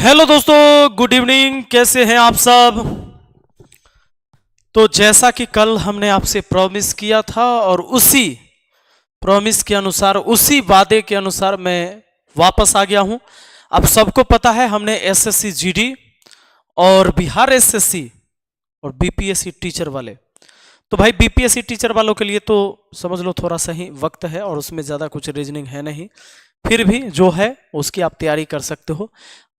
Hello दोस्तों, good evening. कैसे हैं आप सब? तो जैसा कि कल हमने आपसे प्रॉमिस किया था और उसी प्रॉमिस के अनुसार, उसी वादे के अनुसार मैं वापस आ गया हूं। अब सबको पता है हमने एसएससी जीडी और बिहार एसएससी और बीपीएससी टीचर वाले, तो भाई बीपीएससी टीचर वालों के लिए तो समझ लो थोड़ा सा ही वक्त है और उसमें ज़्यादा कुछ रीजनिंग है नहीं, फिर भी जो है उसकी आप तैयारी कर सकते हो।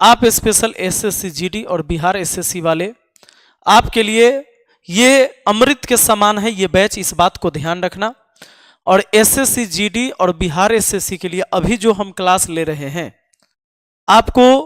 आप स्पेशल एसएससी जीडी और बिहार एसएससी वाले, आपके लिए ये अमृत के समान है ये बैच, इस बात को ध्यान रखना। और एसएससी जीडी और बिहार एसएससी के लिए अभी जो हम क्लास ले रहे हैं, आपको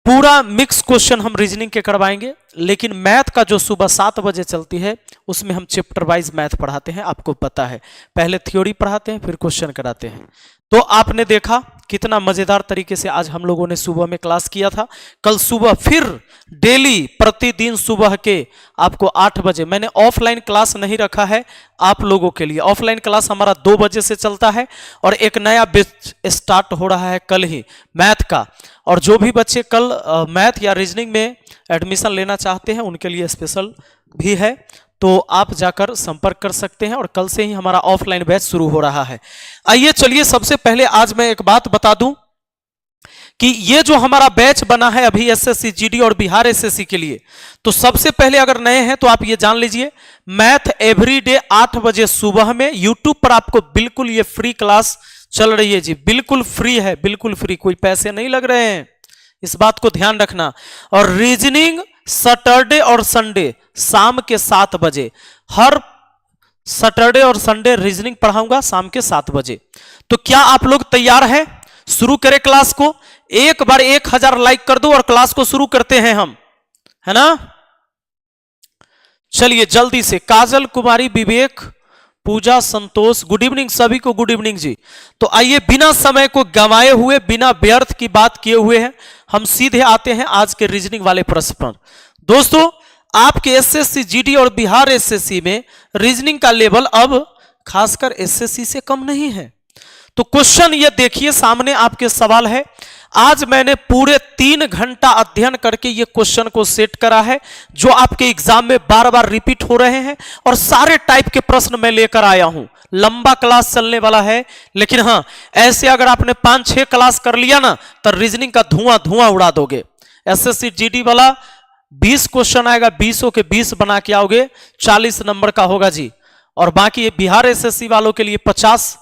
पूरा मिक्स क्वेश्चन हम रीजनिंग के करवाएंगे, लेकिन मैथ का जो सुबह 7 बजे चलती है उसमें हम चैप्टर वाइज मैथ पढ़ाते हैं। आपको पता है, पहले थ्योरी पढ़ाते हैं फिर क्वेश्चन कराते हैं। तो आपने देखा कितना मजेदार तरीके से आज हम लोगों ने सुबह में क्लास किया था। कल सुबह फिर डेली प्रतिदिन सुबह के आपको 8 बजे, मैंने ऑफलाइन क्लास नहीं रखा है आप लोगों के लिए। ऑफलाइन क्लास हमारा 2 बजे से चलता है और एक नया बैच स्टार्ट हो रहा है कल ही मैथ का। और जो भी बच्चे कल मैथ या रीजनिंग में एडमिशन लेना चाहते हैं उनके लिए स्पेशल भी है, तो आप जाकर संपर्क कर सकते हैं। और कल से ही हमारा ऑफलाइन बैच शुरू हो रहा है। आइए चलिए, सबसे पहले आज मैं एक बात बता दूं कि ये जो हमारा बैच बना है अभी एसएससी जीडी और बिहार एसएससी के लिए, तो सबसे पहले अगर नए हैं तो आप ये जान लीजिए, मैथ एवरीडे 8 बजे सुबह में यूट्यूब पर आपको बिल्कुल ये फ्री क्लास चल रही है जी, बिल्कुल फ्री है, बिल्कुल फ्री, कोई पैसे नहीं लग रहे हैं, इस बात को ध्यान रखना। और रीजनिंग सैटरडे और संडे शाम के 7 बजे, हर सैटरडे और संडे रीजनिंग पढ़ाऊंगा शाम के 7 बजे। तो क्या आप लोग तैयार हैं? शुरू करें क्लास को। एक बार 1000 लाइक कर दो और क्लास को शुरू करते हैं हम, है ना? चलिए जल्दी से। काजल कुमारी, विवेक, पूजा, संतोष, गुड इवनिंग सभी को, गुड इवनिंग जी। तो आइए बिना समय को गंवाए हुए, बिना व्यर्थ की बात किए हुए हैं, हम सीधे आते हैं आज के रीजनिंग वाले प्रश्न पर। दोस्तों, आपके एसएससी जीडी और बिहार एसएससी में रीजनिंग का लेवल अब खासकर एसएससी से कम नहीं है। तो क्वेश्चन ये देखिए, सामने आपके सवाल है। आज मैंने पूरे 3 घंटा अध्ययन करके ये क्वेश्चन को सेट करा है, जो आपके एग्जाम में बार बार रिपीट हो रहे हैं, और सारे टाइप के प्रश्न मैं लेकर आया हूं। लंबा क्लास चलने वाला है, लेकिन हां, ऐसे अगर आपने 5-6 क्लास कर लिया ना तो रीजनिंग का धुआं धुआं उड़ा दोगे। एसएससी जीडी वाला 20 क्वेश्चन आएगा, 20 के 20 बना के आओगे, 40 नंबर का होगा जी। और बाकी बिहार एसएससी वालों के लिए 50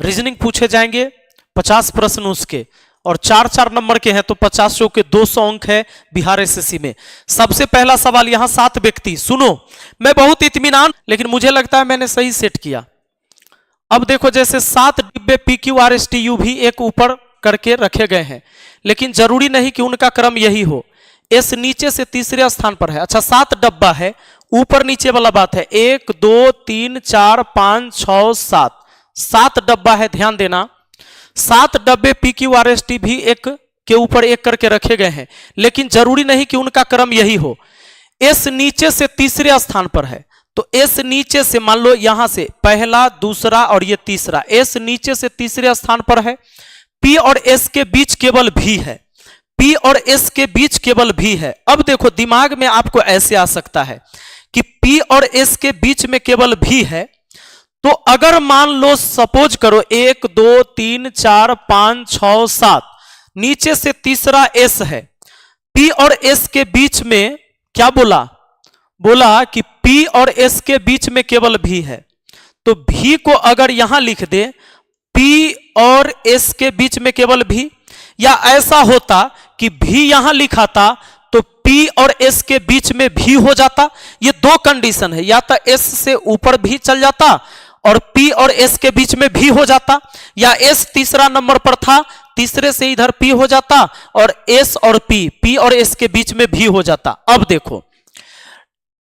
रीजनिंग पूछे जाएंगे, 50 प्रश्न उसके, और 4-4 नंबर के हैं, तो 50 के 200 अंक है बिहार एसएससी में। सबसे पहला सवाल यहां 7 व्यक्ति, सुनो, मैं बहुत इत्मीनान, लेकिन मुझे लगता है मैंने सही सेट किया। अब देखो, जैसे 7 डिब्बे PQRSTU भी एक ऊपर करके रखे गए हैं, लेकिन जरूरी नहीं कि उनका क्रम यही हो। एस नीचे से तीसरे स्थान पर है। अच्छा, 7 डब्बा है, ऊपर नीचे वाला बात है। 1 2 3 4 5 6 7, 7 डब्बा है, ध्यान देना। 7 डब्बे PQRST भी एक के ऊपर एक करके रखे गए हैं, लेकिन जरूरी नहीं कि उनका क्रम यही हो। एस नीचे से तीसरे स्थान पर है, तो एस नीचे से मान लो यहां से पहला, दूसरा और ये तीसरा, एस नीचे से तीसरे स्थान पर है। पी और एस के बीच केवल भी है, पी और एस के बीच केवल भी है। अब देखो, दिमाग में आपको ऐसे आ सकता है कि पी और एस के बीच में केवल भी है, तो अगर मान लो सपोज करो 1 2 3 4 5 6 7, नीचे से तीसरा एस है, पी और एस के बीच में क्या बोला? बोला कि पी और एस के बीच में केवल भी है। तो भी को अगर यहां लिख दे, पी और एस के बीच में केवल भी, या ऐसा होता कि भी यहां लिखा था तो पी और एस के बीच में भी हो जाता। ये 2 कंडीशन है, या तो एस से ऊपर भी चल जाता और पी और एस के बीच में भी हो जाता, या एस तीसरा नंबर पर था, तीसरे से इधर पी हो जाता, और एस और पी और एस के बीच में भी हो जाता। अब देखो,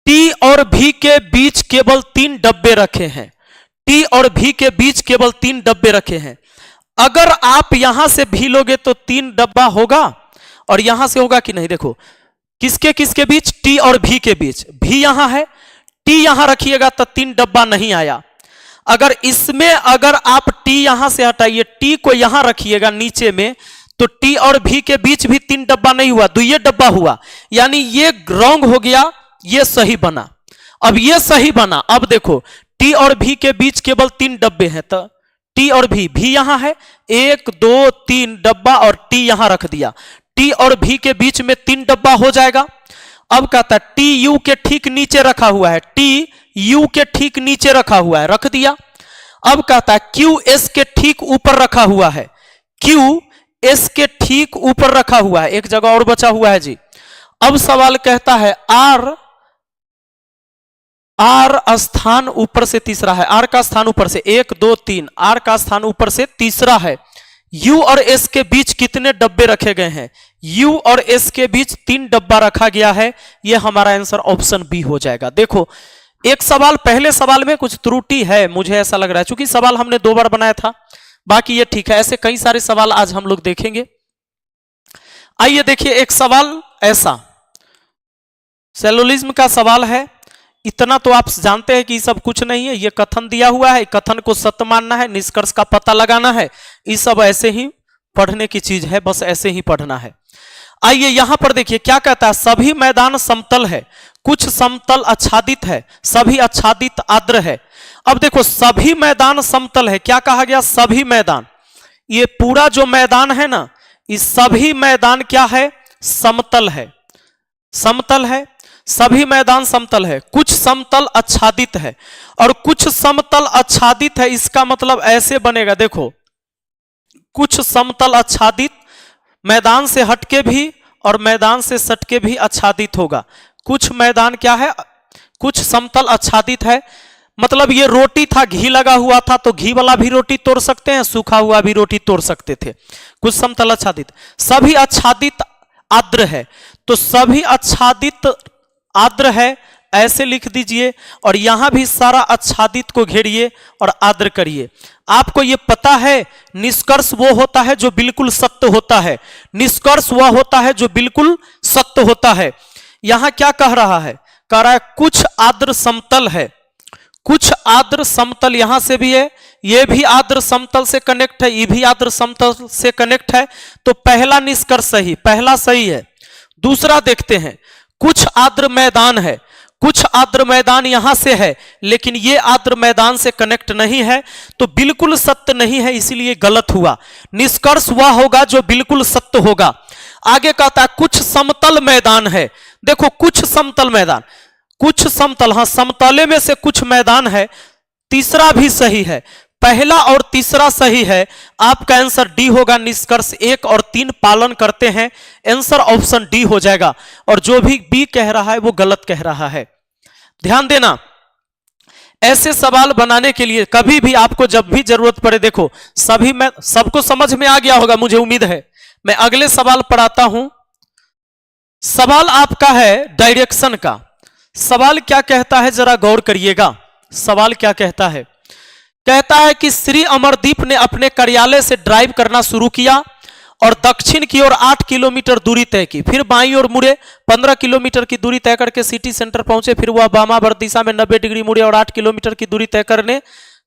टी और भी के बीच केवल 3 डब्बे रखे हैं, टी और भी के बीच केवल 3 डब्बे रखे हैं। अगर आप यहां से भी लोगे तो 3 डब्बा होगा, और यहां से होगा कि नहीं? देखो, किसके किसके बीच? टी और भी के बीच। भी यहां है, टी यहां रखिएगा तो 3 डब्बा नहीं आया। अगर इसमें अगर आप टी यहां से हटाइए, टी को यहां रखिएगा नीचे में, तो टी और भी के बीच भी 3 डब्बा नहीं हुआ, 2 डब्बा हुआ, यानी ये रॉन्ग हो गया, ये सही बना। अब ये सही बना। अब देखो टी और भी के बीच केवल 3 डब्बे हैं, तो टी और भी यहां है, 1 2 3 डब्बा और टी यहां रख दिया। टी और भी के बीच में 3 डब्बा हो जाएगा। अब कहता है टी यू के ठीक नीचे रखा हुआ है, टी यू के ठीक नीचे रखा हुआ है, रख दिया। अब कहता है क्यू एस के ठीक ऊपर रखा हुआ है, क्यू एस के ठीक ऊपर रखा हुआ है, एक जगह और बचा हुआ है जी। अब सवाल कहता है आर स्थान ऊपर से तीसरा है, आर का स्थान ऊपर से 1 2 3, आर का स्थान ऊपर से तीसरा है। यू और एस के बीच कितने डब्बे रखे गए हैं? यू और एस के बीच 3 डब्बा रखा गया है। यह हमारा आंसर ऑप्शन बी हो जाएगा। देखो एक सवाल, पहले सवाल में कुछ त्रुटि है, मुझे ऐसा लग रहा है, क्योंकि सवाल हमने 2 बार बनाया था, बाकी ये ठीक है। ऐसे कई सारे सवाल आज हम लोग देखेंगे। आइए देखिए एक सवाल ऐसा, सेलुलिज्म का सवाल है। इतना तो आप जानते हैं कि सब कुछ नहीं है, ये कथन दिया हुआ है, कथन को सत्य मानना है, निष्कर्ष का पता लगाना है। ये सब ऐसे ही पढ़ने की चीज है, बस ऐसे ही पढ़ना है। आइए यहां पर देखिए क्या कहता है, सभी मैदान समतल है, कुछ समतल आच्छादित है, सभी आच्छादित आर्द्र है। अब देखो सभी मैदान समतल है, क्या कहा गया? सभी मैदान, ये पूरा जो मैदान है ना, इस सभी मैदान क्या है? समतल है, समतल है, सभी मैदान समतल है। कुछ समतल आच्छादित है और कुछ समतल आच्छादित है, इसका मतलब ऐसे बनेगा, देखो कुछ समतल आच्छादित मैदान से हटके भी और मैदान से सटके भी आच्छादित होगा। कुछ मैदान क्या है? कुछ समतल आच्छादित है, मतलब ये रोटी था, घी लगा हुआ था, तो घी वाला भी रोटी तोड़ सकते हैं, सूखा हुआ भी रोटी तोड़ सकते थे। कुछ समतल आच्छादित, सभी आच्छादित आर्द्र है, तो सभी आच्छादित आर्द्र है, ऐसे लिख दीजिए। और यहां भी सारा आच्छादित को घेरिए और आर्द्र करिए। आपको यह पता है निष्कर्ष वो होता है जो बिल्कुल सत्य होता है, निष्कर्ष वह होता है जो बिल्कुल सत्य होता है। यहां क्या कह रहा है? कह रहा है कुछ आर्द्र समतल है, कुछ आर्द्र समतल यहां से भी है, यह भी आर्द्र समतल से कनेक्ट है, ये भी आर्द्र समतल से कनेक्ट है, तो पहला निष्कर्ष सही, पहला सही है। दूसरा देखते हैं, कुछ आर्द्र मैदान है, कुछ आर्द्र मैदान यहां से है, लेकिन ये आर्द्र मैदान से कनेक्ट नहीं है, तो बिल्कुल सत्य नहीं है, इसीलिए गलत हुआ। निष्कर्ष वह होगा जो बिल्कुल सत्य होगा। आगे कहता है कुछ समतल मैदान है, देखो कुछ समतल मैदान, कुछ समतल, हाँ समतले में से कुछ मैदान है, तीसरा भी सही है, पहला और तीसरा सही है। आपका आंसर डी होगा। निष्कर्ष 1 और 3 पालन करते हैं, आंसर ऑप्शन डी हो जाएगा। और जो भी बी कह रहा है वो गलत कह रहा है। ध्यान देना, ऐसे सवाल बनाने के लिए कभी भी आपको जब भी जरूरत पड़े, देखो सभी में सबको समझ में आ गया होगा, मुझे उम्मीद है। मैं अगले सवाल पढ़ाता हूं। सवाल आपका है डायरेक्शन का। सवाल क्या कहता है जरा गौर करिएगा। सवाल क्या कहता है? कहता है कि श्री अमरदीप ने अपने कार्यालय से ड्राइव करना शुरू किया और दक्षिण की ओर 8 किलोमीटर दूरी तय की, फिर बाईं ओर मुड़े, 15 किलोमीटर की दूरी तय करके सिटी सेंटर पहुंचे, फिर वह वामावर्त दिशा में 90 डिग्री मुड़े और 8 किलोमीटर की दूरी तय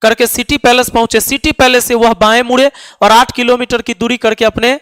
करके सिटी पैलेस पहुंचे। सिटी पैलेस से वह बाएं मुड़े और 8 किलोमीटर की दूरी करके अपने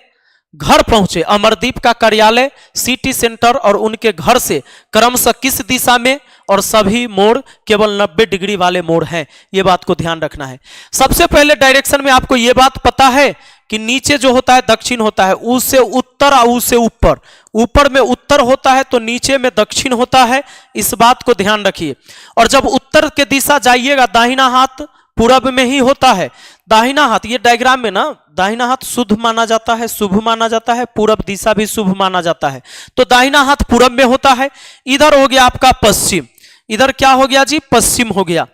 घर पहुंचे। अमरदीप का कार्यालय, सिटी सेंटर और उनके घर से क्रमशः किस दिशा में, और सभी मोड़ केवल 90 डिग्री वाले मोड़ हैं, यह बात को ध्यान रखना है। सबसे पहले डायरेक्शन में आपको यह बात पता है कि नीचे जो होता है दक्षिण होता है, ऊ से उत्तर और ऊ से ऊपर, ऊपर में उत्तर होता है तो नीचे में दक्षिण होता है, इस बात को ध्यान रखिए। और जब उत्तर के दिशा जाइएगा, दाहिना हाथ पूरब में ही होता है। दाहिना हाथ, ये डायग्राम में ना, दाहिना हाथ शुद्ध माना जाता है, शुभ माना जाता है, पूरब दिशा भी शुभ माना जाता है, तो दाहिना हाथ पूरब में होता है। इधर हो गया आपका पश्चिम, इधर क्या हो गया जी? पश्चिम हो गया।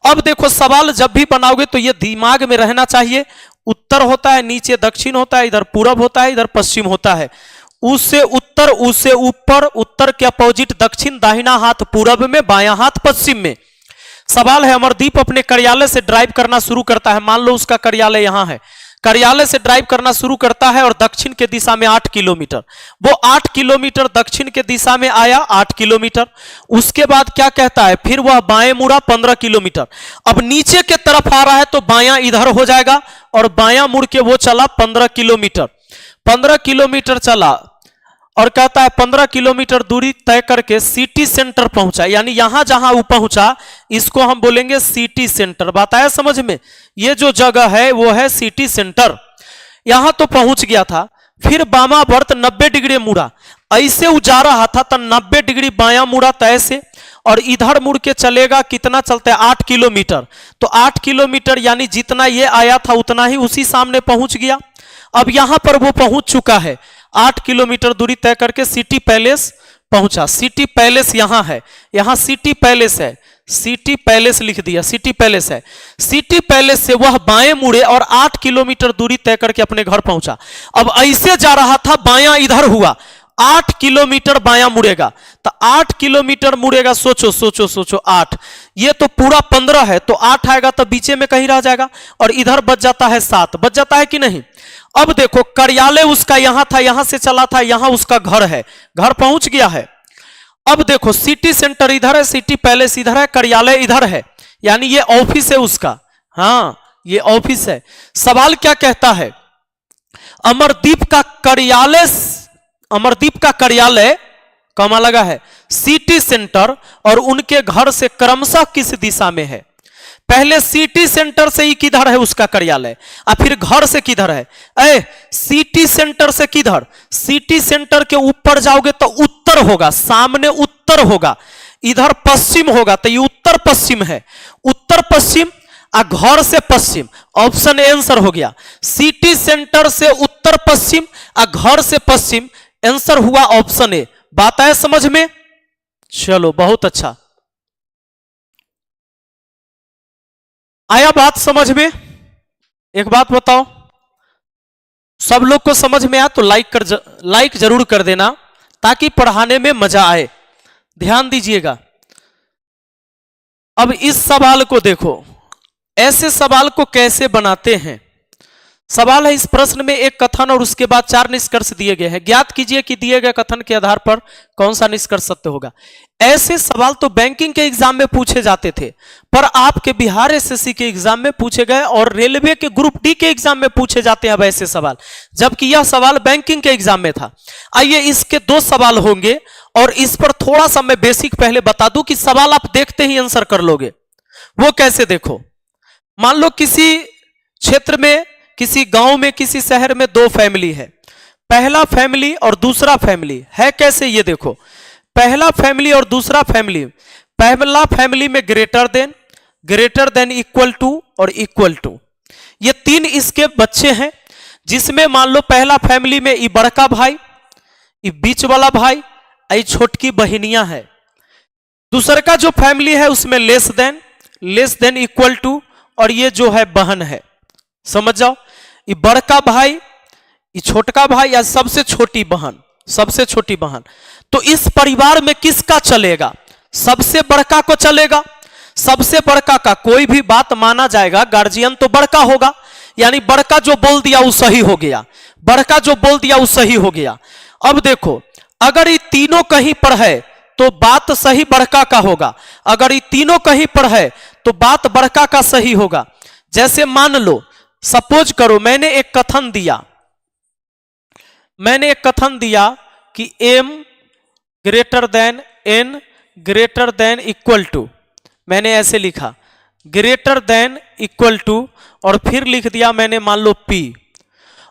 अब देखो सवाल जब भी बनाओगे तो ये दिमाग में रहना चाहिए, उत्तर होता है, नीचे दक्षिण होता है, इधर पूरब होता है, इधर पश्चिम होता है। उससे उत्तर, उससे ऊपर, उत्तर के अपोजिट दक्षिण, दाहिना हाथ पूरब में, बायां हाथ पश्चिम में। सवाल है अमरदीप अपने कार्यालय से ड्राइव करना शुरू करता है, मान लो उसका कार्यालय यहां है, कार्यालय से ड्राइव करना शुरू करता है और दक्षिण के दिशा में 8 किलोमीटर, वो 8 किलोमीटर दक्षिण के दिशा में आया, 8 किलोमीटर। उसके बाद क्या कहता है? फिर वह बाएं मुड़ा 15 किलोमीटर। अब नीचे के तरफ आ रहा है तो बायां इधर हो जाएगा और बायां मुड़ के वो चला 15 किलोमीटर। 15 किलोमीटर चला और कहता है 15 किलोमीटर दूरी तय करके सिटी सेंटर पहुंचा, यानी यहां जहां वो पहुंचा इसको हम बोलेंगे सिटी सेंटर। बात आया समझ में? ये जो जगह है वो है सिटी सेंटर। यहां तो पहुंच गया था, फिर वामावर्त 90 डिग्री मुड़ा, ऐसे वो जा रहा था तो 90 डिग्री बायां मुड़ा तो ऐसे, और इधर मुड़ के चलेगा, कितना चलता है 8 किलोमीटर, तो 8 किलोमीटर यानी जितना ये आया था उतना ही उसी सामने पहुंच गया। अब यहां पर वो पहुंच चुका है, 8 किलोमीटर दूरी तय करके सिटी पैलेस पहुंचा। सिटी पैलेस यहां है, यहां सिटी पैलेस है, सिटी पैलेस लिख दिया, सिटी पैलेस है। सिटी पैलेस से वह बाएं मुड़े और 8 किलोमीटर दूरी तय करके अपने घर पहुंचा। अब ऐसे जा रहा था, बायां इधर हुआ, 8 किलोमीटर बायां मुड़ेगा, तो 8 किलोमीटर मुड़ेगा, सोचो सोचो सोचो 8, ये तो पूरा 15 है, तो 8 आएगा तो बीचे में कहीं रह जाएगा, और इधर बच जाता है 7, बच जाता है कि नहीं। अब देखो कार्यालय उसका यहां था, यहां से चला था, यहां उसका घर है, घर पहुंच गया है। अब देखो सिटी सेंटर इधर है, सिटी पैलेस इधर है, कार्यालय इधर है, यानी ये ऑफिस है उसका, हाँ ये ऑफिस है। सवाल क्या कहता है, अमरदीप का कार्यालय, अमरदीप का कार्यालय कमा लगा है सिटी सेंटर और उनके घर से क्रमशः किस दिशा में है। पहले सिटी सेंटर से ही किधर है उसका कार्यालय, और फिर घर से किधर है। सिटी सेंटर से किधर, सिटी सेंटर के ऊपर जाओगे तो उत्तर होगा, सामने उत्तर होगा, इधर पश्चिम होगा, तो ये उत्तर पश्चिम है, उत्तर पश्चिम, आ घर से पश्चिम, ऑप्शन ए आंसर हो गया। सिटी सेंटर से उत्तर पश्चिम, आ घर से पश्चिम, आंसर हुआ ऑप्शन ए। बात आया समझ में? चलो बहुत अच्छा, आया बात समझ में? एक बात बताओ, सब लोग को समझ में आया तो लाइक जरूर कर देना ताकि पढ़ाने में मजा आए। ध्यान दीजिएगा। अब इस सवाल को देखो, ऐसे सवाल को कैसे बनाते हैं। सवाल है, इस प्रश्न में एक कथन और उसके बाद 4 निष्कर्ष दिए गए हैं, ज्ञात कीजिए कि दिए गए कथन के आधार पर कौन सा निष्कर्ष सत्य होगा। ऐसे सवाल तो बैंकिंग के एग्जाम में पूछे जाते थे, पर आपके बिहार एसएससी के एग्जाम में पूछे गए और रेलवे के ग्रुप डी के एग्जाम में पूछे जाते हैं अब ऐसे सवाल, जबकि यह सवाल बैंकिंग के एग्जाम में था। आइए इसके 2 सवाल होंगे और इस पर थोड़ा सा मैं बेसिक पहले बता दूं कि सवाल आप देखते ही आंसर कर लोगे। वो कैसे, देखो मान लो किसी क्षेत्र में, किसी गांव में, किसी शहर में 2 फैमिली है, पहला फैमिली और दूसरा फैमिली है। कैसे, ये देखो, पहला फैमिली और दूसरा फैमिली, पहला फैमिली में ग्रेटर देन इक्वल टू और इक्वल टू, ये 3 इसके बच्चे हैं, जिसमें मान लो पहला फैमिली में ये बड़का भाई, ये बीच वाला भाई, ये छोटकी बहनियां है। दूसरा का जो फैमिली है उसमें लेस देन इक्वल टू, और ये जो है बहन है। समझ जाओ, ये बड़का भाई, ये छोटका भाई या सबसे छोटी बहन, सबसे छोटी बहन। तो इस परिवार में किसका चलेगा, सबसे बड़का को चलेगा। सबसे बड़का का कोई भी बात माना जाएगा, गार्जियन तो बड़का होगा, यानी बड़का जो बोल दिया वो सही हो गया, बड़का जो बोल दिया वो सही हो गया। अब देखो, अगर ये तीनों कहीं पर है तो बात सही बड़का का होगा, अगर ये तीनों कहीं पर है तो बात बड़का का सही होगा। जैसे मान लो, सपोज करो मैंने एक कथन दिया कि m greater than n greater than equal to, मैंने ऐसे लिखा ग्रेटर देन इक्वल टू, और फिर लिख दिया मैंने मान लो p,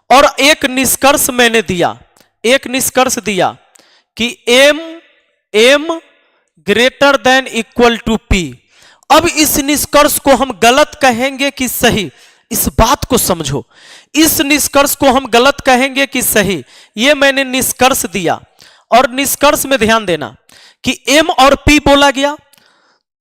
और एक निष्कर्ष मैंने दिया, एक निष्कर्ष दिया कि m greater than equal to p। अब इस निष्कर्ष को हम गलत कहेंगे कि सही, इस बात को समझो, इस निष्कर्ष को हम गलत कहेंगे कि सही, ये मैंने निष्कर्ष दिया। और निष्कर्ष में ध्यान देना कि m और p बोला गया,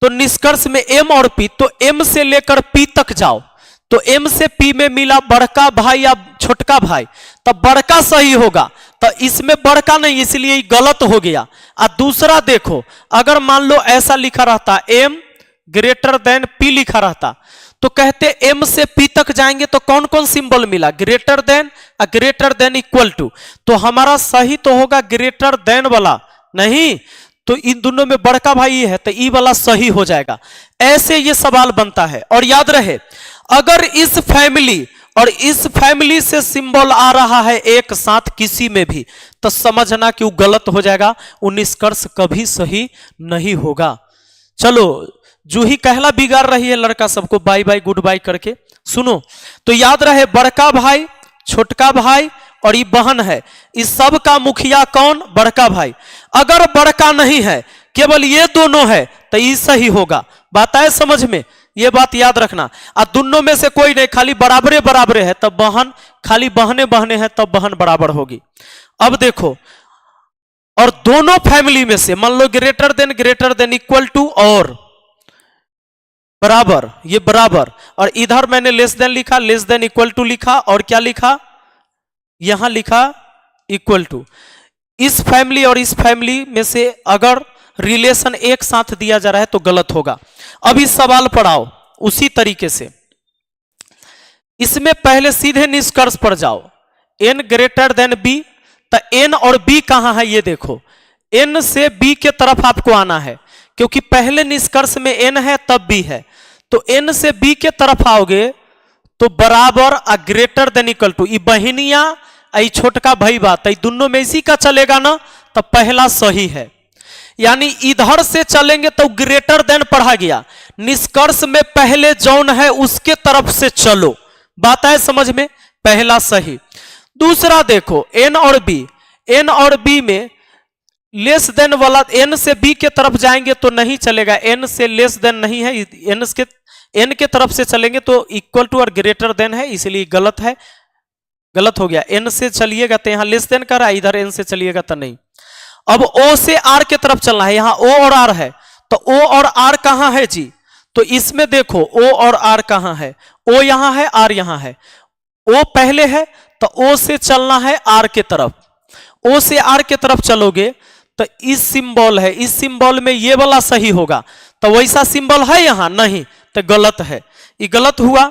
तो निष्कर्ष में m और p, तो m से लेकर p तक जाओ, तो m से p में मिला बड़का भाई या छोटका भाई, तब बड़का सही होगा, तो इसमें बड़का नहीं, इसलिए गलत हो गया। और दूसरा देखो, अगर मान लो ऐसा लिखा रहता m ग्रेटर देन p लिखा रहता, तो कहते m से p तक जाएंगे तो कौन कौन सिंबल मिला, ग्रेटर देन और ग्रेटर देन इक्वल टू, तो हमारा सही तो होगा ग्रेटर देन वाला, नहीं तो इन दोनों में बड़का भाई है तो ई वाला सही हो जाएगा। ऐसे ये सवाल बनता है। और याद रहे, अगर इस फैमिली और इस फैमिली से सिंबल आ रहा है एक साथ किसी में भी, तो समझना कि वो गलत हो जाएगा, वो निष्कर्ष कभी सही नहीं होगा। चलो, जूही कहला बिगाड़ रही है लड़का सबको बाय बाय गुड बाय करके। सुनो तो याद रहे, बड़का भाई, छोटका भाई और ये बहन है, इस सब का मुखिया कौन? बड़का भाई। अगर बड़का नहीं है, केवल ये दोनों है, तो ये सही होगा। बात आए समझ में? ये बात याद रखना। और दोनों में से कोई नहीं, खाली बराबरे बराबरे है तब बहन, खाली बहने बहने हैं तब बहन बराबर होगी। अब देखो, और दोनों फैमिली में से मान लो ग्रेटर देन इक्वल टू और बराबर, ये बराबर, और इधर मैंने लेस देन लिखा, लेस देन इक्वल टू लिखा, और क्या लिखा? यहां लिखा इक्वल टू। इस फैमिली और इस फैमिली में से अगर रिलेशन एक साथ दिया जा रहा है तो गलत होगा। अब इस सवाल पर आओ, उसी तरीके से इसमें पहले सीधे निष्कर्ष पर जाओ। n ग्रेटर देन b, तो n और b कहां है ये देखो। n से b के तरफ आपको आना है, क्योंकि पहले निष्कर्ष में n है तब b है, तो n से b के तरफ आओगे तो बराबर आ ग्रेटर देन इक्वल टू। ये बहिनिया आई छोटका भाई बात, दोनों में इसी का चलेगा ना, तो पहला सही है। यानी इधर से चलेंगे तो ग्रेटर देन पढ़ा गया, निष्कर्ष में पहले जौन है उसके तरफ से चलो। बात है समझ में? पहला सही। दूसरा देखो, n और b में लेस देन वाला, n से b के तरफ जाएंगे तो नहीं चलेगा, n से लेस देन नहीं है, n के तरफ से चलेंगे तो इक्वल टू और ग्रेटर देन है, इसलिए गलत है, गलत हो गया। n से चलिएगा तो यहां लेस देन कर रहा है, इधर n से चलिएगा तो नहीं। अब o से r के तरफ चलना है, यहां o और r है, तो o और r कहां है जी? तो इसमें देखो o और r कहां है? o यहां है, r यहां है। o पहले है तो o से चलना है r के तरफ, o से r के तरफ चलोगे तो इस सिंबल है, इस सिंबल में ये वाला सही होगा, तो वैसा सिंबल है यहां नहीं, तो गलत है, ये गलत हुआ।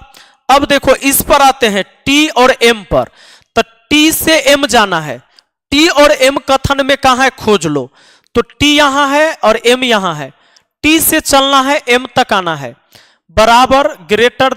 अब देखो इस पर आते हैं t और m पर, तो t से m जाना है, t और m कथन में कहां है खोज लो, तो t यहां है और m यहां है, t से चलना है m तक आना है, बराबर greater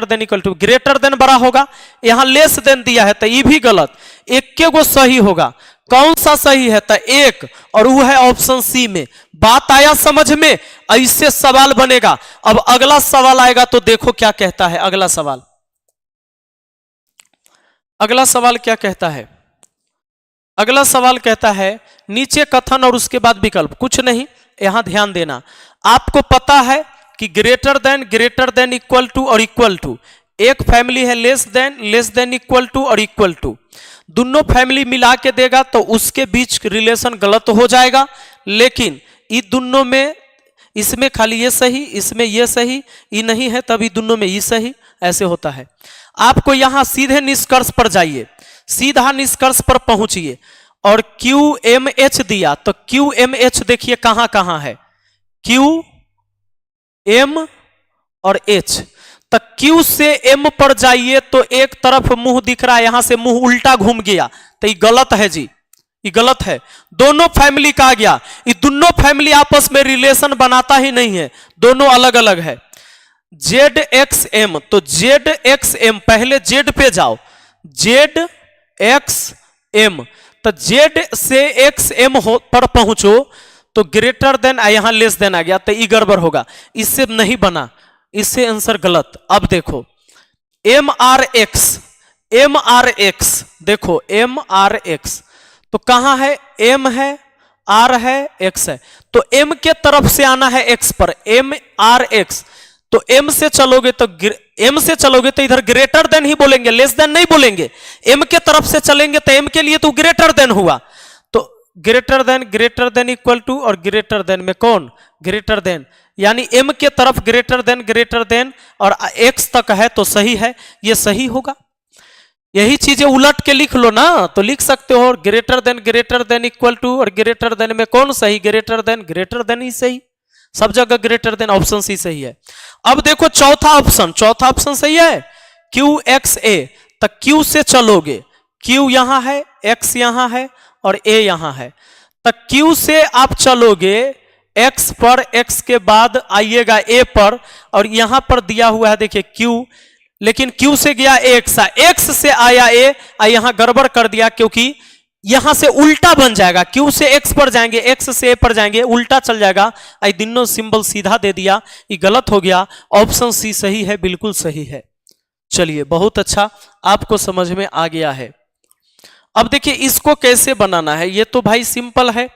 than equal to, greater than बड़ा होगा, यहां लेस देन दिया है तो ये भी गलत, एक के गो सही होगा। कौन सा सही है? तो एक, और वो है ऑप्शन सी में। बात आया समझ में? ऐसे सवाल बनेगा। अब अगला सवाल आएगा तो देखो क्या कहता है अगला सवाल। अगला सवाल क्या कहता है? अगला सवाल कहता है नीचे कथन और उसके बाद विकल्प, कुछ नहीं, यहां ध्यान देना। आपको पता है कि ग्रेटर देन इक्वल टू और इक्वल टू, एक फैमिली है लेस देन इक्वल टू और इक्वल टू, दोनों फैमिली मिला के देगा तो उसके बीच रिलेशन गलत हो जाएगा। लेकिन ये दोनों में, इसमें खाली ये सही, इसमें ये सही, ये नहीं है तभी दोनों में ये सही, ऐसे होता है। आपको यहां सीधे निष्कर्ष पर जाइए, सीधा निष्कर्ष पर पहुंचिए, और QMH दिया तो QMH देखिए कहां कहां है, Q M और H, तो Q से M पर जाइए तो एक तरफ मुंह दिख रहा है, यहां से मुंह उल्टा घूम गया, तो ये गलत है जी, ये गलत है। दोनों फैमिली का आ गया, ये दोनों फैमिली आपस में रिलेशन बनाता ही नहीं है, दोनों अलग अलग है। ZXM, तो ZXM, पहले Z पे जाओ, ZXM, तो Z से XM पर पहुंचो तो ग्रेटर देन, यहां लेस देन आ गया, तो ये गड़बड़ होगा, इससे नहीं बना, इससे आंसर गलत। अब देखो MRX, देखो MRX, तो कहां है? M है, R है, X है, तो M के तरफ से आना है X पर, MRX, तो M से चलोगे तो इधर ग्रेटर देन ही बोलेंगे, लेस देन नहीं बोलेंगे। M के तरफ से चलेंगे तो M के लिए तो ग्रेटर देन हुआ, तो ग्रेटर देन इक्वल टू, और ग्रेटर देन में कौन? ग्रेटर देन, यानी M के तरफ ग्रेटर देन और X तक है तो सही है, ये सही होगा। यही चीजें उलट के लिख लो ना, तो लिख सकते हो ग्रेटर देन इक्वल टू, और ग्रेटर देन में कौन सही? ग्रेटर देन ही सही, सब जगह ग्रेटर देन ऑप्शन सी सही है। अब देखो चौथा ऑप्शन सही है, QXA, तो Q से चलोगे, Q यहां है, X यहां है और A यहां है, तो Q से आप चलोगे X पर, X के बाद आइएगा A पर, और यहां पर दिया हुआ है देखिए Q, लेकिन Q से गया एक्स, एक्स से आया ए, यहां गड़बड़ कर दिया क्योंकि यहां से उल्टा बन जाएगा, Q से एक्स पर जाएंगे, एक्स से ए पर जाएंगे, उल्टा चल जाएगा। आई दोनों सिंबल सीधा दे दिया, ये गलत हो गया। ऑप्शन सी सही है, बिल्कुल सही है। चलिए बहुत अच्छा, आपको समझ में आ गया है। अब देखिए इसको कैसे बनाना है, ये तो भाई सिंपल है,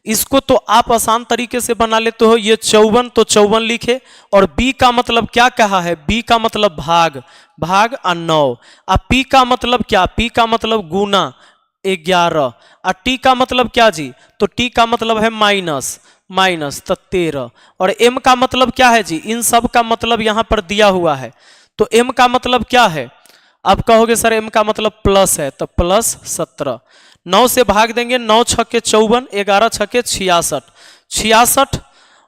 इसको तो आप आसान तरीके से बना लेते हो। ये 54 तो 54 लिखे, और बी का मतलब क्या कहा है, बी का मतलब भाग, भाग और 9। अब पी का मतलब क्या, पी का मतलब गुना 11, और टी का मतलब क्या जी, तो टी का मतलब है माइनस, माइनस तो 13, और एम का मतलब क्या है जी, इन सब का मतलब यहां पर दिया हुआ है। तो एम का मतलब क्या है, आप कहोगे सर एम का मतलब प्लस है, तो प्लस 17। 9 से भाग देंगे, 9 छक्के 54, 11 छक्के 66, 66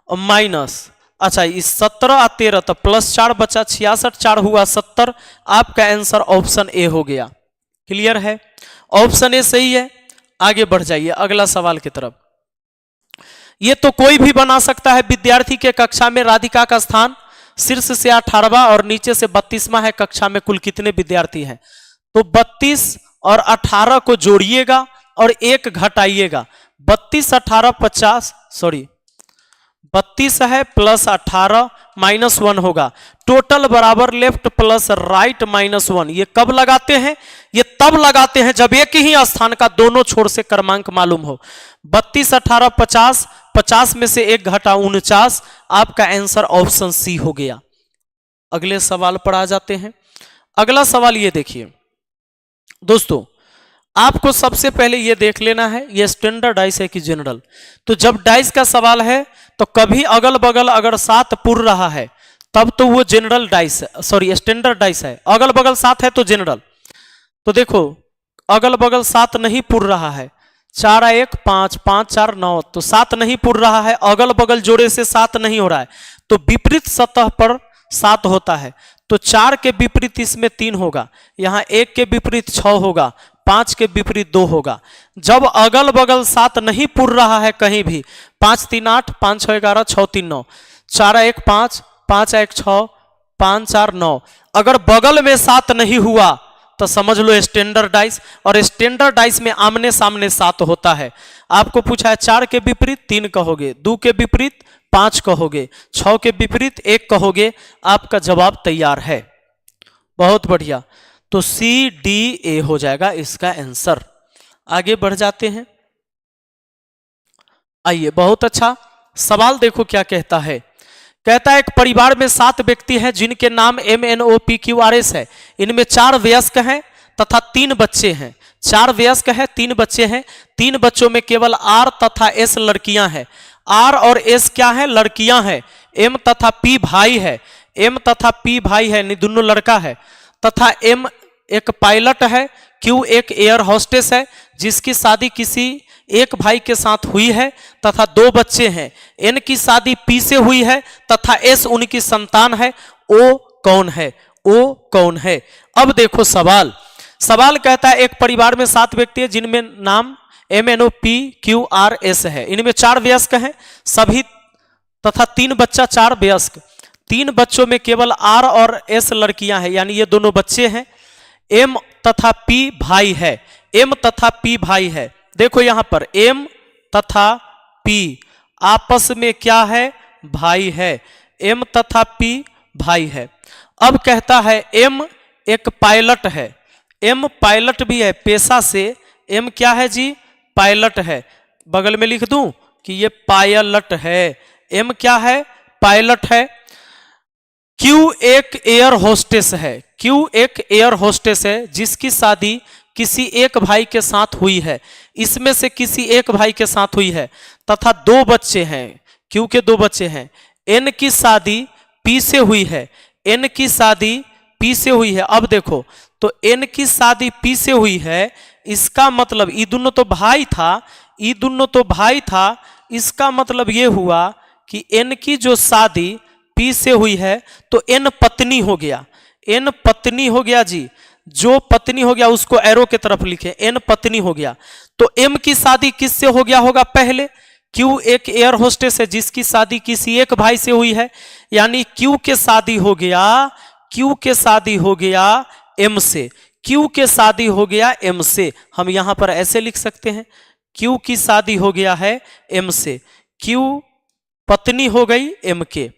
माइनस, अच्छा इस 17 और 13 तो प्लस 4 बचा, 66 4 हुआ 70। आपका आंसर ऑप्शन ए हो गया। क्लियर है, ऑप्शन ए सही है। आगे बढ़ जाइए अगला सवाल की तरफ। ये तो कोई भी बना सकता है। विद्यार्थी के कक्षा में राधिका का स्थान शीर्ष से 18वां और नीचे से 32वां है। कक्षा में कुल कितने विद्यार्थी हैं, तो 32 और 18 को जोड़िएगा और 1 घटाइएगा। 32 18 50, सॉरी 32 है प्लस 18 माइनस 1 होगा, टोटल बराबर लेफ्ट प्लस राइट माइनस 1। ये कब लगाते हैं, ये तब लगाते हैं जब एक ही स्थान का दोनों छोर से क्रमांक मालूम हो। 32 18 50, 50 में से 1 घटा 49। आपका आंसर ऑप्शन सी हो गया। अगले सवाल पर आ जाते हैं। अगला सवाल ये देखिए दोस्तों, आपको सबसे पहले ये देख लेना है ये स्टैंडर्ड डाइस है कि जनरल। तो जब डाइस का सवाल है तो कभी अगल बगल अगर 7 पुर रहा है तब तो वो general dice, sorry standard dice है। अगल बगल 7 है तो जनरल। तो देखो अगल बगल 7 नहीं पुर रहा है, 4 1 5 5 4 9, तो 7 नहीं पुर रहा है, अगल बगल जोड़े से 7 नहीं हो रहा है, तो विपरीत सतह पर 7 होता है। तो 4 के विपरीत इसमें 3 होगा, यहां 1 के विपरीत 6 होगा, 5 के विपरीत 2 होगा। जब अगल बगल 7 नहीं पुर रहा है कहीं भी, 5 3 8, 5 6 11, 6 3 9, 4 1 5, 5 1 6, 5 4 9। अगर बगल में 7 नहीं हुआ तो समझ लो स्टैंडर्ड डाइस, और स्टैंडर्ड डाइस में आमने सामने 7 होता है। आपको पूछा है 4 के विपरीत 3 कहोगे, 2 के विपरीत 5 कहोगे, 6 के विपरीत 1 कहोगे। आपका जवाब तैयार है, बहुत बढ़िया। तो सी डी ए हो जाएगा इसका आंसर। आगे बढ़ जाते हैं। आइए बहुत अच्छा सवाल देखो क्या कहता है। कहता है एक परिवार में 7 व्यक्ति हैं जिनके नाम MNOPQRS है। इनमें 4 वयस्क हैं तथा 3 बच्चे हैं। 4 वयस्क हैं, 3 बच्चे हैं। 3 बच्चों में केवल R तथा S लड़कियां हैं। R और S क्या है, लड़कियां हैं। M तथा P भाई है, M तथा P भाई है, नहीं दोनों लड़का है। तथा M एक पायलट है, Q एक एयर होस्टेस है जिसकी शादी किसी एक भाई के साथ हुई है तथा 2 बच्चे हैं। N की शादी P से हुई है तथा S उनकी संतान है। O कौन है, O कौन है। अब देखो सवाल, सवाल कहता है एक परिवार में 7 व्यक्ति हैं जिनमें नाम MNOPQRS है। इनमें 4 वयस्क हैं सभी तथा 3 बच्चा, 4 वयस्क। 3 बच्चों में केवल R और S लड़कियां हैं, यानी ये दोनों बच्चे हैं। M तथा P भाई है, M तथा P भाई है। देखो यहां पर M तथा P आपस में क्या है, भाई है। M तथा P भाई है। अब कहता है M एक पायलट है, M पायलट भी है पेशा से। M क्या है जी, पायलट है। बगल में लिख दूं कि ये पायलट है। M क्या है, पायलट है। Q एक एयर होस्टेस है, Q एक एयर होस्टेस है जिसकी शादी किसी एक भाई के साथ हुई है। इसमें से किसी एक भाई के साथ हुई है तथा 2 बच्चे हैं। Q के 2 बच्चे हैं। N की शादी P से हुई है, N की शादी P से हुई है। अब देखो तो N की शादी P से हुई है, इसका मतलब ये दोनों तो भाई था, ये दोनों तो भाई था। इसका मतलब ये हुआ कि N की जो शादी P से हुई है तो N पत्नी हो गया, N पत्नी हो गया जी। जो पत्नी हो गया उसको एरो के तरफ लिखे, N पत्नी हो गया। तो M की शादी किससे हो गया होगा पहले, Q एक एयर होस्टेस है जिसकी शादी किसी एक भाई से हुई है, यानी Q के शादी हो गया क्यू के शादी हो गया एम से, क्यू के शादी हो गया एम से, हम यहां पर ऐसे लिख सकते हैं क्यू की शादी हो गया है एम से, क्यू पत्नी हो गई एम के।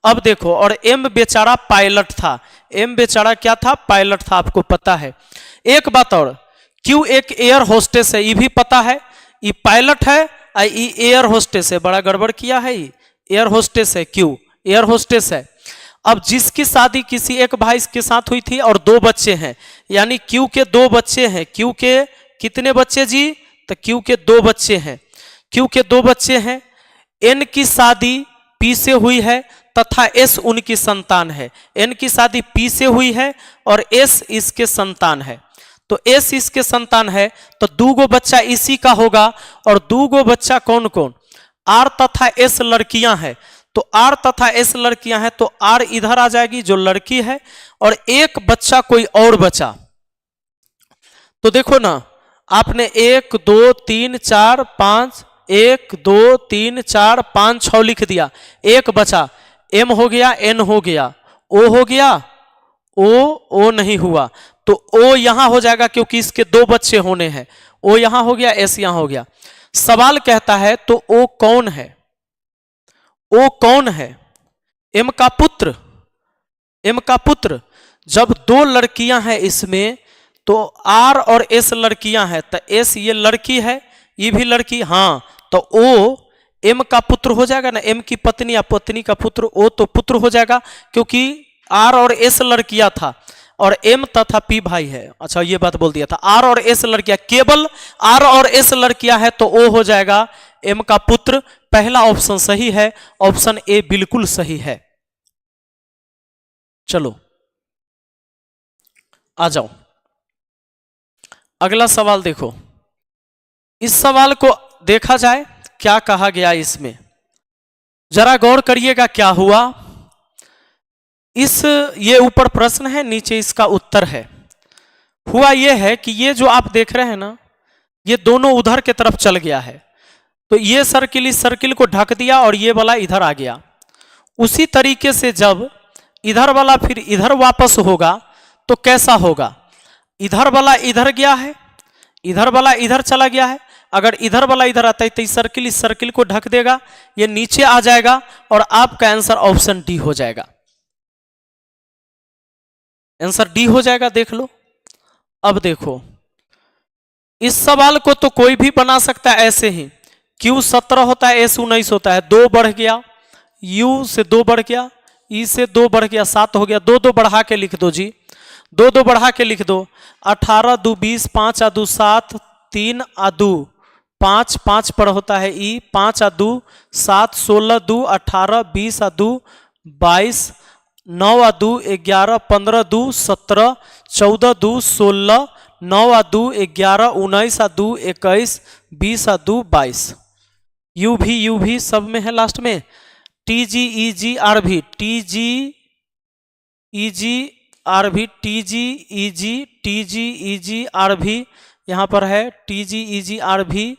अब देखो, और एम बेचारा पायलट था, एम बेचारा क्या था, पायलट था, आपको पता है। एक बात और, क्यू एक एयर होस्टेस है, ये भी पता है, ये पायलट है और ये एयर होस्टेस है, बड़ा गड़बड़ किया है, ये एयर होस्टेस है, क्यू एयर होस्टेस है। अब जिसकी शादी किसी एक भाई के साथ हुई थी और 2 बच्चे हैं, यानी क्यू के 2 बच्चे हैं, क्यू के कितने बच्चे जी, तो क्यू के 2 बच्चे हैं, क्यू के 2 बच्चे हैं। एन की शादी पी से हुई है तथा एस उनकी संतान है, एन की शादी पी से हुई है और एस इसके संतान है, तो एस इसके संतान है, तो 2 बच्चा इसी का होगा, और 2 बच्चा कौन कौन, आर तथा एस लड़कियां हैं, तो आर तथा एस लड़कियां हैं, तो आर इधर आ जाएगी जो लड़की है, और एक बच्चा कोई और बचा, तो देखो ना, आपने 1 2 3 4 5 1 2 3 4 5 6 लिख दिया, एक बचा, एम हो गया, एन हो गया, ओ हो गया, ओ नहीं हुआ, तो ओ यहां हो जाएगा क्योंकि इसके 2 बच्चे होने हैं, ओ यहां हो गया, एस यहां हो गया। सवाल कहता है तो ओ कौन है, ओ कौन है, एम का पुत्र, एम का पुत्र। जब 2 लड़कियां हैं इसमें, तो आर और एस लड़कियां हैं, तो एस ये लड़की है, ये भी लड़की, हाँ, तो ओ एम का पुत्र हो जाएगा ना, एम की पत्नी या पत्नी का पुत्र, ओ तो पुत्र हो जाएगा, क्योंकि आर और एस लड़कियां था और एम तथा पी भाई है। अच्छा, ये बात बोल दिया था, आर और एस लड़कियां, केवल आर और एस लड़कियां है, तो ओ हो जाएगा एम का पुत्र। पहला ऑप्शन सही है, ऑप्शन ए बिल्कुल सही है। चलो आ जाओ, अगला सवाल देखो, इस सवाल को देखा जाए क्या कहा गया इसमें, जरा गौर करिएगा क्या हुआ। ये ऊपर प्रश्न है, नीचे इसका उत्तर है। हुआ ये है कि ये जो आप देख रहे हैं ना, ये दोनों उधर के तरफ चल गया है, तो ये सर्किल इस सर्किल को ढक दिया और ये वाला इधर आ गया। उसी तरीके से जब इधर वाला फिर इधर वापस होगा तो कैसा होगा, इधर वाला इधर गया है, इधर वाला इधर चला गया है, अगर इधर वाला इधर आता है तो इस सर्किल को ढक देगा, ये नीचे आ जाएगा और आपका आंसर ऑप्शन डी हो जाएगा, आंसर डी हो जाएगा। देख लो, अब देखो, इस सवाल को तो कोई भी बना सकता है ऐसे ही, क्यू 17 होता है, एस 19 होता है, 2 बढ़ गया, यू से 2 बढ़ गया, ई से 2 बढ़ गया, 7 हो गया, 2 2 बढ़ा के लिख दो जी, 2 2 बढ़ा के लिख दो, 18 2 20, 5 आ 2 7, 3 आ 2 5, 5 पर होता है ई, 5 आ 2 7, 16 2 18, 20 आ 2 22, 9 आ 2 11, 15 2 17, 14 2 16, 9 आ 2 11, 19 आ 2 21, 20 आ 2 22, यू भी सब में है लास्ट में, T G E G R भी, T G E G R भी, T G E G R भी यहाँ पर है, T G E G R भी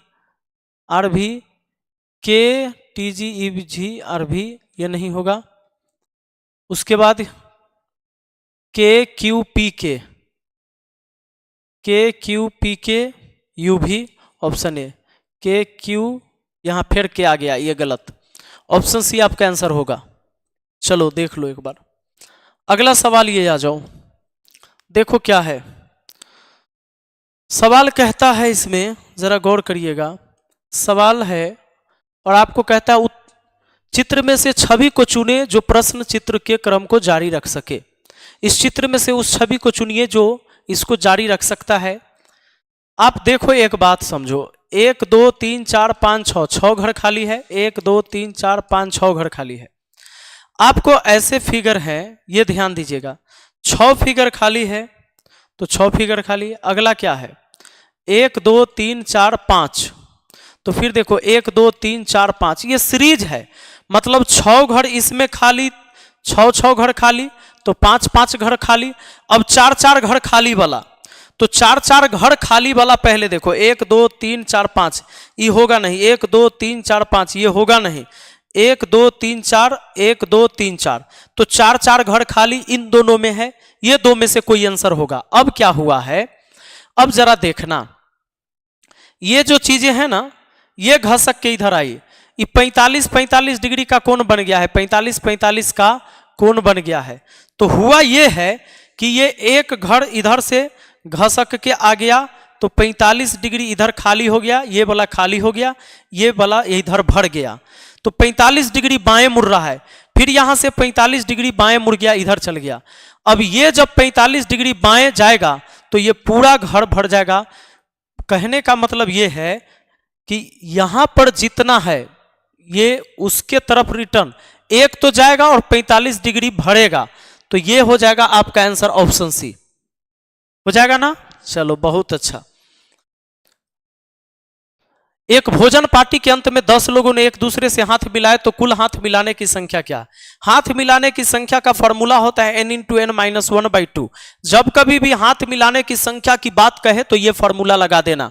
के T G E G R भी, ये नहीं होगा। उसके बाद के क्यू पी के यू भी, ऑप्शन ए, के क्यू, यहाँ फिर के आ गया, ये गलत, ऑप्शन सी आपका आंसर होगा। चलो देख लो एक बार, अगला सवाल ये आ जाओ, देखो क्या है सवाल। कहता है इसमें, जरा गौर करिएगा, सवाल है और आपको कहता है चित्र में से छवि को चुने जो प्रश्न चित्र के क्रम को जारी रख सके। इस चित्र में से उस छवि को चुनिए जो इसको जारी रख सकता है। आप देखो, एक बात समझो, 1 2 3 4 5 6, 6 घर खाली है, 1 2 3 4 5 6 घर खाली है। आपको ऐसे फिगर है, ये ध्यान दीजिएगा, 6 फिगर खाली है, तो 6 फिगर खाली है। अगला क्या है, 1 2 3 4 5, तो फिर देखो 1 2 3 4 5, ये सीरीज है, मतलब 6 घर इसमें खाली, 6 घर खाली, तो 5 घर खाली। अब 4 घर खाली वाला, तो 4 घर खाली वाला पहले देखो, 1 2 3 4 5, ये होगा नहीं, 1 2 3 4 5 ये होगा नहीं, 1 2 3 4, 1 2 3 4, तो 4 4 घर खाली इन दोनों में है, ये दो में से कोई आंसर होगा। अब क्या हुआ है, अब जरा देखना, ये जो चीजें हैं ना, ये घसक के इधर आई, ये 45 45 डिग्री का कोण बन गया है, 45 45 का कोण बन गया है। तो हुआ ये है कि ये एक घर इधर से घसक के आ गया, तो 45 डिग्री इधर खाली हो गया, ये वाला खाली हो गया, ये वाला इधर भर गया, तो 45 डिग्री बाएं मुड़ रहा है, फिर यहां से 45 डिग्री बाएं मुड़ गया, इधर चल गया। अब ये जब 45 डिग्री बाएं जाएगा तो ये पूरा घर भर जाएगा। कहने का मतलब ये है कि यहां पर जितना है ये उसके तरफ रिटर्न एक तो जाएगा और 45 डिग्री भरेगा, तो ये हो जाएगा आपका आंसर ऑप्शन सी, हो जाएगा ना। चलो बहुत अच्छा। एक भोजन पार्टी के अंत में 10 लोगों ने एक दूसरे से हाथ मिलाए, तो कुल हाथ मिलाने की संख्या क्या है? हाथ मिलाने की संख्या का फॉर्मूला होता है n × n - 1/2। जब कभी भी हाथ मिलाने की संख्या की बात कहे तो ये फॉर्मूला लगा देना।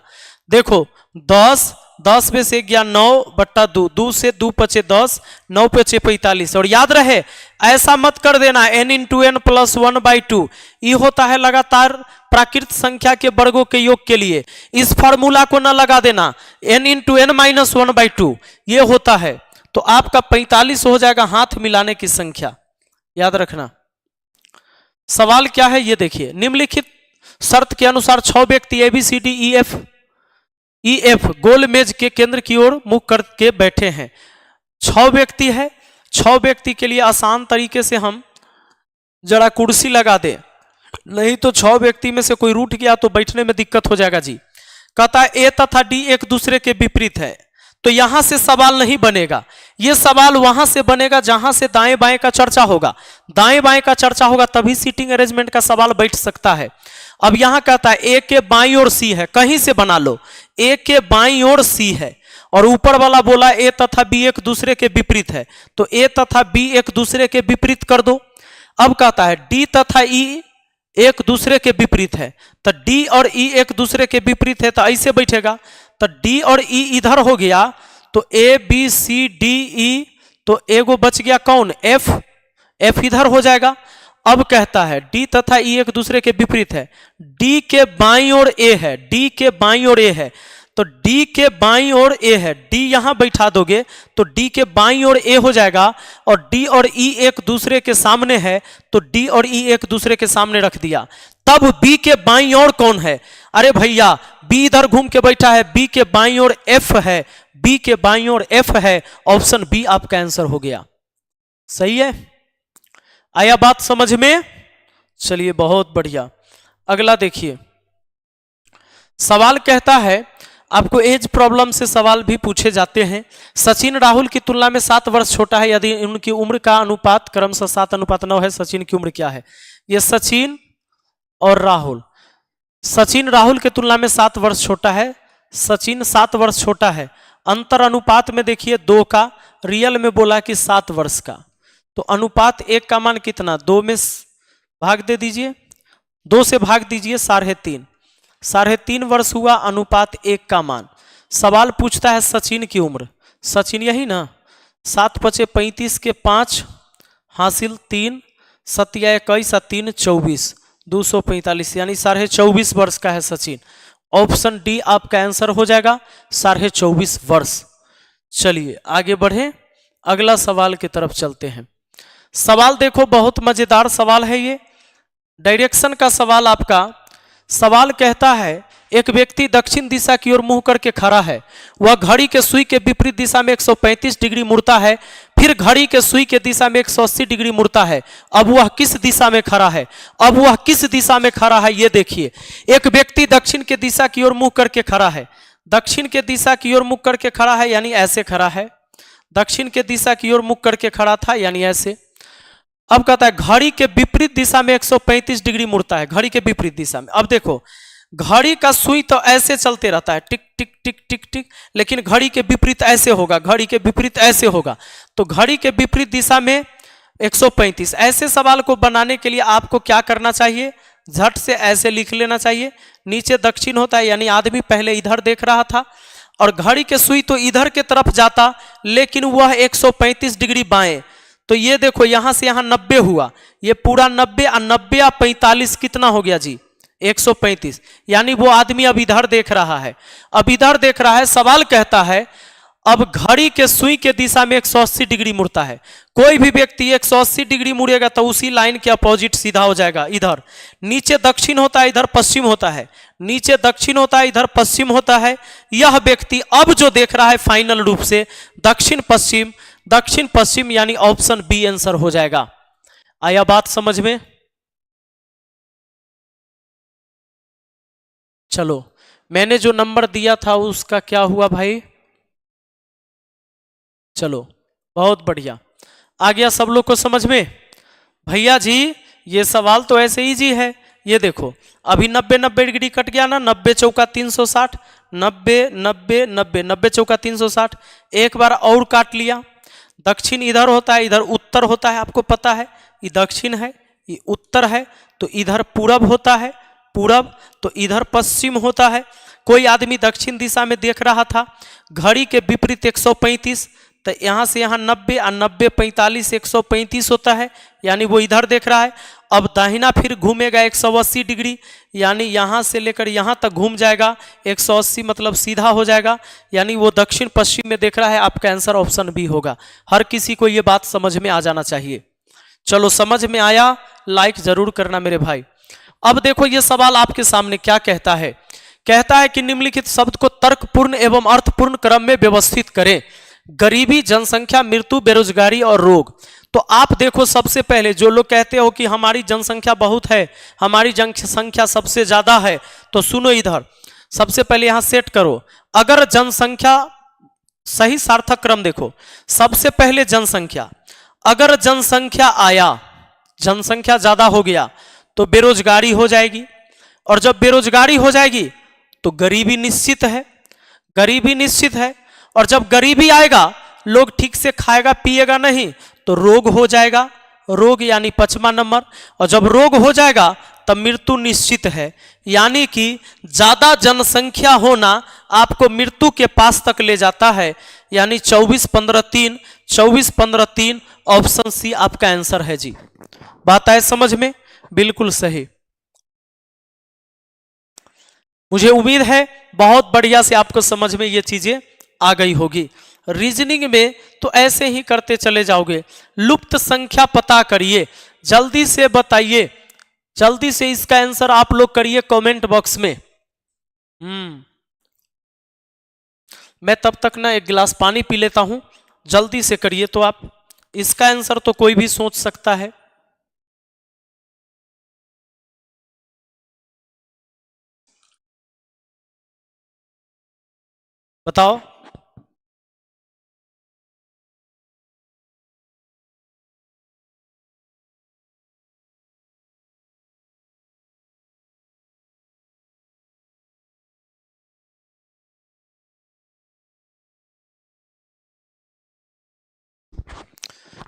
देखो 10 10 में से गया 9/2, 2 से 2 पचे 10, 9 पचे 45, और याद रहे ऐसा मत कर देना n × n + 1/2, ये होता है लगातार प्राकृत संख्या के वर्गों के योग के लिए। इस फार्मूला को ना लगा देना, n × n - 1/2 ये होता है, तो आपका 45 हो जाएगा हाथ मिलाने की संख्या, याद रखना। सवाल क्या है ये देखिए, निम्नलिखित शर्त के अनुसार 6 व्यक्ति ABCDEF गोल मेज के केंद्र की ओर मुख करके बैठे हैं। 6 व्यक्ति है, 6 व्यक्ति के लिए आसान तरीके से हम जरा कुर्सी लगा दें, नहीं तो 6 व्यक्ति में से कोई रूठ गया तो बैठने में दिक्कत हो जाएगा जी। कहता है A तथा D एक दूसरे के विपरीत है, तो यहां से सवाल नहीं बनेगा, यह सवाल वहां से बनेगा जहां से दाएं बाएं का चर्चा होगा। दाएं बाएं का चर्चा होगा तभी सीटिंग अरेंजमेंट का सवाल बैठ सकता है। अब यहां कहता है A के बाईं ओर C है, कहीं से बना लो, A के बाईं ओर C है, और ऊपर वाला बोला A तथा B एक दूसरे के विपरीत है, तो A तथा B एक दूसरे के विपरीत कर दो। अब कहता है D तथा E एक दूसरे के विपरीत है, तो D और E एक दूसरे के विपरीत है, तो ऐसे बैठेगा, तो D और E इधर हो गया, तो A B C D E, तो एगो बच गया कौन, F, F इधर हो जाएगा। अब कहता है D तथा E एक दूसरे के विपरीत है, D के बाईं ओर A है, D के बाईं ओर A है, तो D के बाईं ओर A है, D यहां बैठा दोगे तो D के बाईं ओर A हो जाएगा, और D और E एक दूसरे के सामने है, तो D और E एक दूसरे के सामने रख दिया। तब B के बाईं ओर कौन है? अरे भैया B इधर घूम के बैठा है, B के बाईं ओर F है, B के बाईं ओर F है, ऑप्शन बी आपका आंसर हो गया। सही है, आया बात समझ में? चलिए बहुत बढ़िया। अगला देखिए, सवाल कहता है, आपको एज प्रॉब्लम से सवाल भी पूछे जाते हैं। सचिन राहुल की तुलना में 7 वर्ष छोटा है, यदि उनकी उम्र का अनुपात क्रमशः 7:9 है, सचिन की उम्र क्या है? ये सचिन और राहुल, सचिन राहुल की तुलना में 7 वर्ष छोटा है, सचिन 7 वर्ष छोटा है। अंतर अनुपात में देखिए 2 का, रियल में बोला कि 7 वर्ष का, तो अनुपात 1 का मान कितना, 2 में भाग दे दीजिए, 2 से भाग दीजिए 3.5, 3.5 वर्ष हुआ अनुपात 1 का मान। सवाल पूछता है सचिन की उम्र, सचिन यही ना, 7 पचे 35 के 5 हासिल 3, 7 या 21 और 3 24, 245, यानी 24.5 वर्ष का है सचिन। ऑप्शन डी आपका आंसर हो जाएगा, 24.5 वर्ष। चलिए आगे बढ़े, अगला सवाल की तरफ चलते हैं। सवाल देखो बहुत मजेदार सवाल है ये, डायरेक्शन का सवाल आपका। सवाल कहता है, एक व्यक्ति दक्षिण दिशा की ओर मुंह करके खड़ा है, वह घड़ी के सुई के विपरीत दिशा में 135 डिग्री मुड़ता है, फिर घड़ी के सुई के दिशा में 180 डिग्री मुड़ता है। अब वह किस दिशा में खड़ा है? अब वह किस दिशा में खड़ा है ये देखिए। एक व्यक्ति दक्षिण के दिशा की ओर मुंह करके खड़ा है, दक्षिण के दिशा की ओर मुख करके खड़ा है, यानी ऐसे खड़ा है, दक्षिण के दिशा की ओर मुख करके खड़ा था, यानी ऐसे। अब कहता है घड़ी के विपरीत दिशा में 135 डिग्री मुड़ता है, घड़ी के विपरीत दिशा में। अब देखो घड़ी का सुई तो ऐसे चलते रहता है, टिक टिक टिक टिक टिक, लेकिन घड़ी के विपरीत ऐसे होगा, घड़ी के विपरीत ऐसे होगा, तो घड़ी के विपरीत दिशा में 135। ऐसे सवाल को बनाने के लिए आपको क्या करना चाहिए, झट से ऐसे लिख लेना चाहिए। नीचे दक्षिण होता है, यानी आदमी पहले इधर देख रहा था, और घड़ी के सुई तो इधर के तरफ जाता, लेकिन वह 135 डिग्री बाएं। तो ये देखो यहां से यहां 90 हुआ, ये पूरा 90 और 90 और 45 कितना हो गया जी? 135। यानी वो आदमी अब इधर देख रहा है, अब इधर देख रहा है। सवाल कहता है अब घड़ी के सुई के दिशा में 180 डिग्री मुड़ता है। कोई भी व्यक्ति 180 डिग्री मुड़ेगा तो उसी लाइन के अपोजिट सीधा हो जाएगा। इधर नीचे दक्षिण होता है, इधर पश्चिम होता है, नीचे दक्षिण होता है, इधर पश्चिम होता है। यह व्यक्ति अब जो देख रहा है फाइनल रूप से दक्षिण पश्चिम, दक्षिण पश्चिम, यानी ऑप्शन बी आंसर हो जाएगा। आया बात समझ में? चलो, मैंने जो नंबर दिया था उसका क्या हुआ भाई? चलो, बहुत बढ़िया, आ गया सब लोग को समझ में? भैया जी ये सवाल तो ऐसे इजी है। ये देखो अभी 90 डिग्री कट गया ना, 90 चौका 360, 90 90 90 90 चौका 360। एक बार और काट लिया। दक्षिण इधर होता है, इधर उत्तर होता है, आपको पता है। ये दक्षिण है, ये उत्तर है, तो इधर पूरब होता है, पूरब, तो इधर पश्चिम होता है। कोई आदमी दक्षिण दिशा में देख रहा था, घड़ी के विपरीत 135, तो यहां से यहां 90 और 90 45 135 होता है, यानी वो इधर देख रहा है। अब दाहिना फिर घूमेगा 180 डिग्री, यानी यहां से लेकर यहां तक घूम जाएगा। 180 मतलब सीधा हो जाएगा, यानी वो दक्षिण पश्चिम में देख रहा है। आपका आंसर ऑप्शन बी होगा। हर किसी को ये बात समझ में आ जाना चाहिए। चलो, समझ में आया? लाइक जरूर करना मेरे भाई। अब देखो ये सवाल आपके सामने क्या कहता है। कहता है कि निम्नलिखित शब्द को तर्कपूर्ण एवं अर्थपूर्ण क्रम में व्यवस्थित करें। गरीबी, जनसंख्या, मृत्यु, बेरोजगारी और रोग। तो आप देखो, सबसे पहले जो लोग कहते हो कि हमारी जनसंख्या बहुत है, हमारी जनसंख्या सबसे ज्यादा है, तो सुनो इधर, सबसे पहले यहां सेट करो। अगर जनसंख्या, सही सार्थक क्रम देखो, सबसे पहले जनसंख्या, अगर जनसंख्या आया, जनसंख्या ज्यादा हो गया तो बेरोजगारी हो जाएगी, और जब बेरोजगारी हो जाएगी तो गरीबी निश्चित है, गरीबी निश्चित है। और जब गरीबी आएगा, लोग ठीक से खाएगा पिएगा नहीं, तो रोग हो जाएगा, रोग यानी 5वां नंबर। और जब रोग हो जाएगा तब मृत्यु निश्चित है, यानी कि ज्यादा जनसंख्या होना आपको मृत्यु के पास तक ले जाता है, यानी 24 15 3, 24 15 3 ऑप्शन सी आपका आंसर है जी। बात आए समझ में? बिल्कुल सही। मुझे उम्मीद है बहुत बढ़िया से आपको समझ में ये चीजें आ गई होगी। रीजनिंग में तो ऐसे ही करते चले जाओगे। लुप्त संख्या पता करिए, जल्दी से बताइए, जल्दी से इसका आंसर आप लोग करिए कमेंट बॉक्स में। मैं तब तक ना एक गिलास पानी पी लेता हूं, जल्दी से करिए। तो आप इसका आंसर तो कोई भी सोच सकता है। बताओ।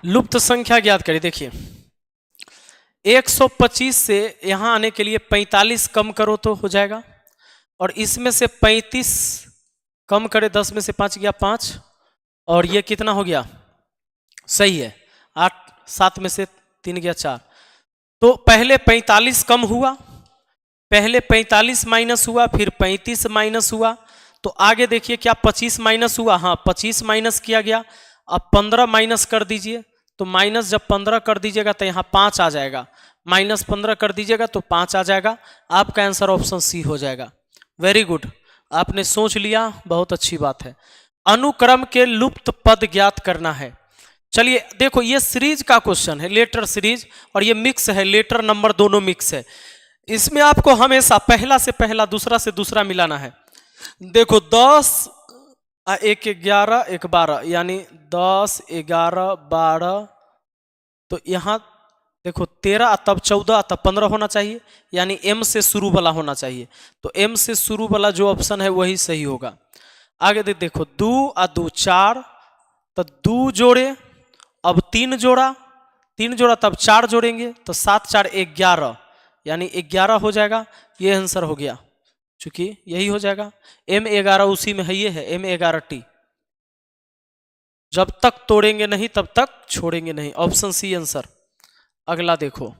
लुप्त संख्या ज्ञात करिए। देखिए 125 से यहां आने के लिए 45 कम करो तो हो जाएगा, और इसमें से 35 कम करे, 10 में से 5 गया 5, और ये कितना हो गया? सही है 8, 7 में से 3 गया 4। तो पहले 45 कम हुआ, पहले 45 माइनस हुआ, फिर 35 माइनस हुआ, तो आगे देखिए क्या 25 माइनस हुआ? हाँ 25 माइनस किया गया। अब 15 माइनस कर दीजिए, तो माइनस जब 15 कर दीजिएगा तो यहाँ 5 आ जाएगा, माइनस 15 कर दीजिएगा तो 5 आ जाएगा। आपका आंसर ऑप्शन सी हो जाएगा। वेरी गुड, आपने सोच लिया, बहुत अच्छी बात है। अनुक्रम के लुप्त पद ज्ञात करना है। चलिए देखो, ये सीरीज का क्वेश्चन है, लेटर सीरीज, और ये मिक्स है, लेटर नंबर दोनों मिक्स है। इसमें आपको हमेशा पहला से पहला, दूसरा से दूसरा मिलाना है। देखो 10 1 11 1 12, यानी 10 11 12, तो यहां देखो 13 तब 14 तब 15 होना चाहिए, यानी एम से शुरू वाला होना चाहिए। तो एम से शुरू वाला जो ऑप्शन है वही सही होगा। आगे देखो 2 और 2 4, तो 2 जोड़े, अब 3 जोड़ा, 3 जोड़ा तब 4 जोड़ेंगे, तो 7 4 11, यानी 11 हो जाएगा। ये आंसर हो गया चूंकि यही हो जाएगा। M11 उसी में है, ये है M11T। जब तक तोड़ेंगे नहीं तब तक छोड़ेंगे नहीं, ऑप्शन सी आंसर। अगला देखो,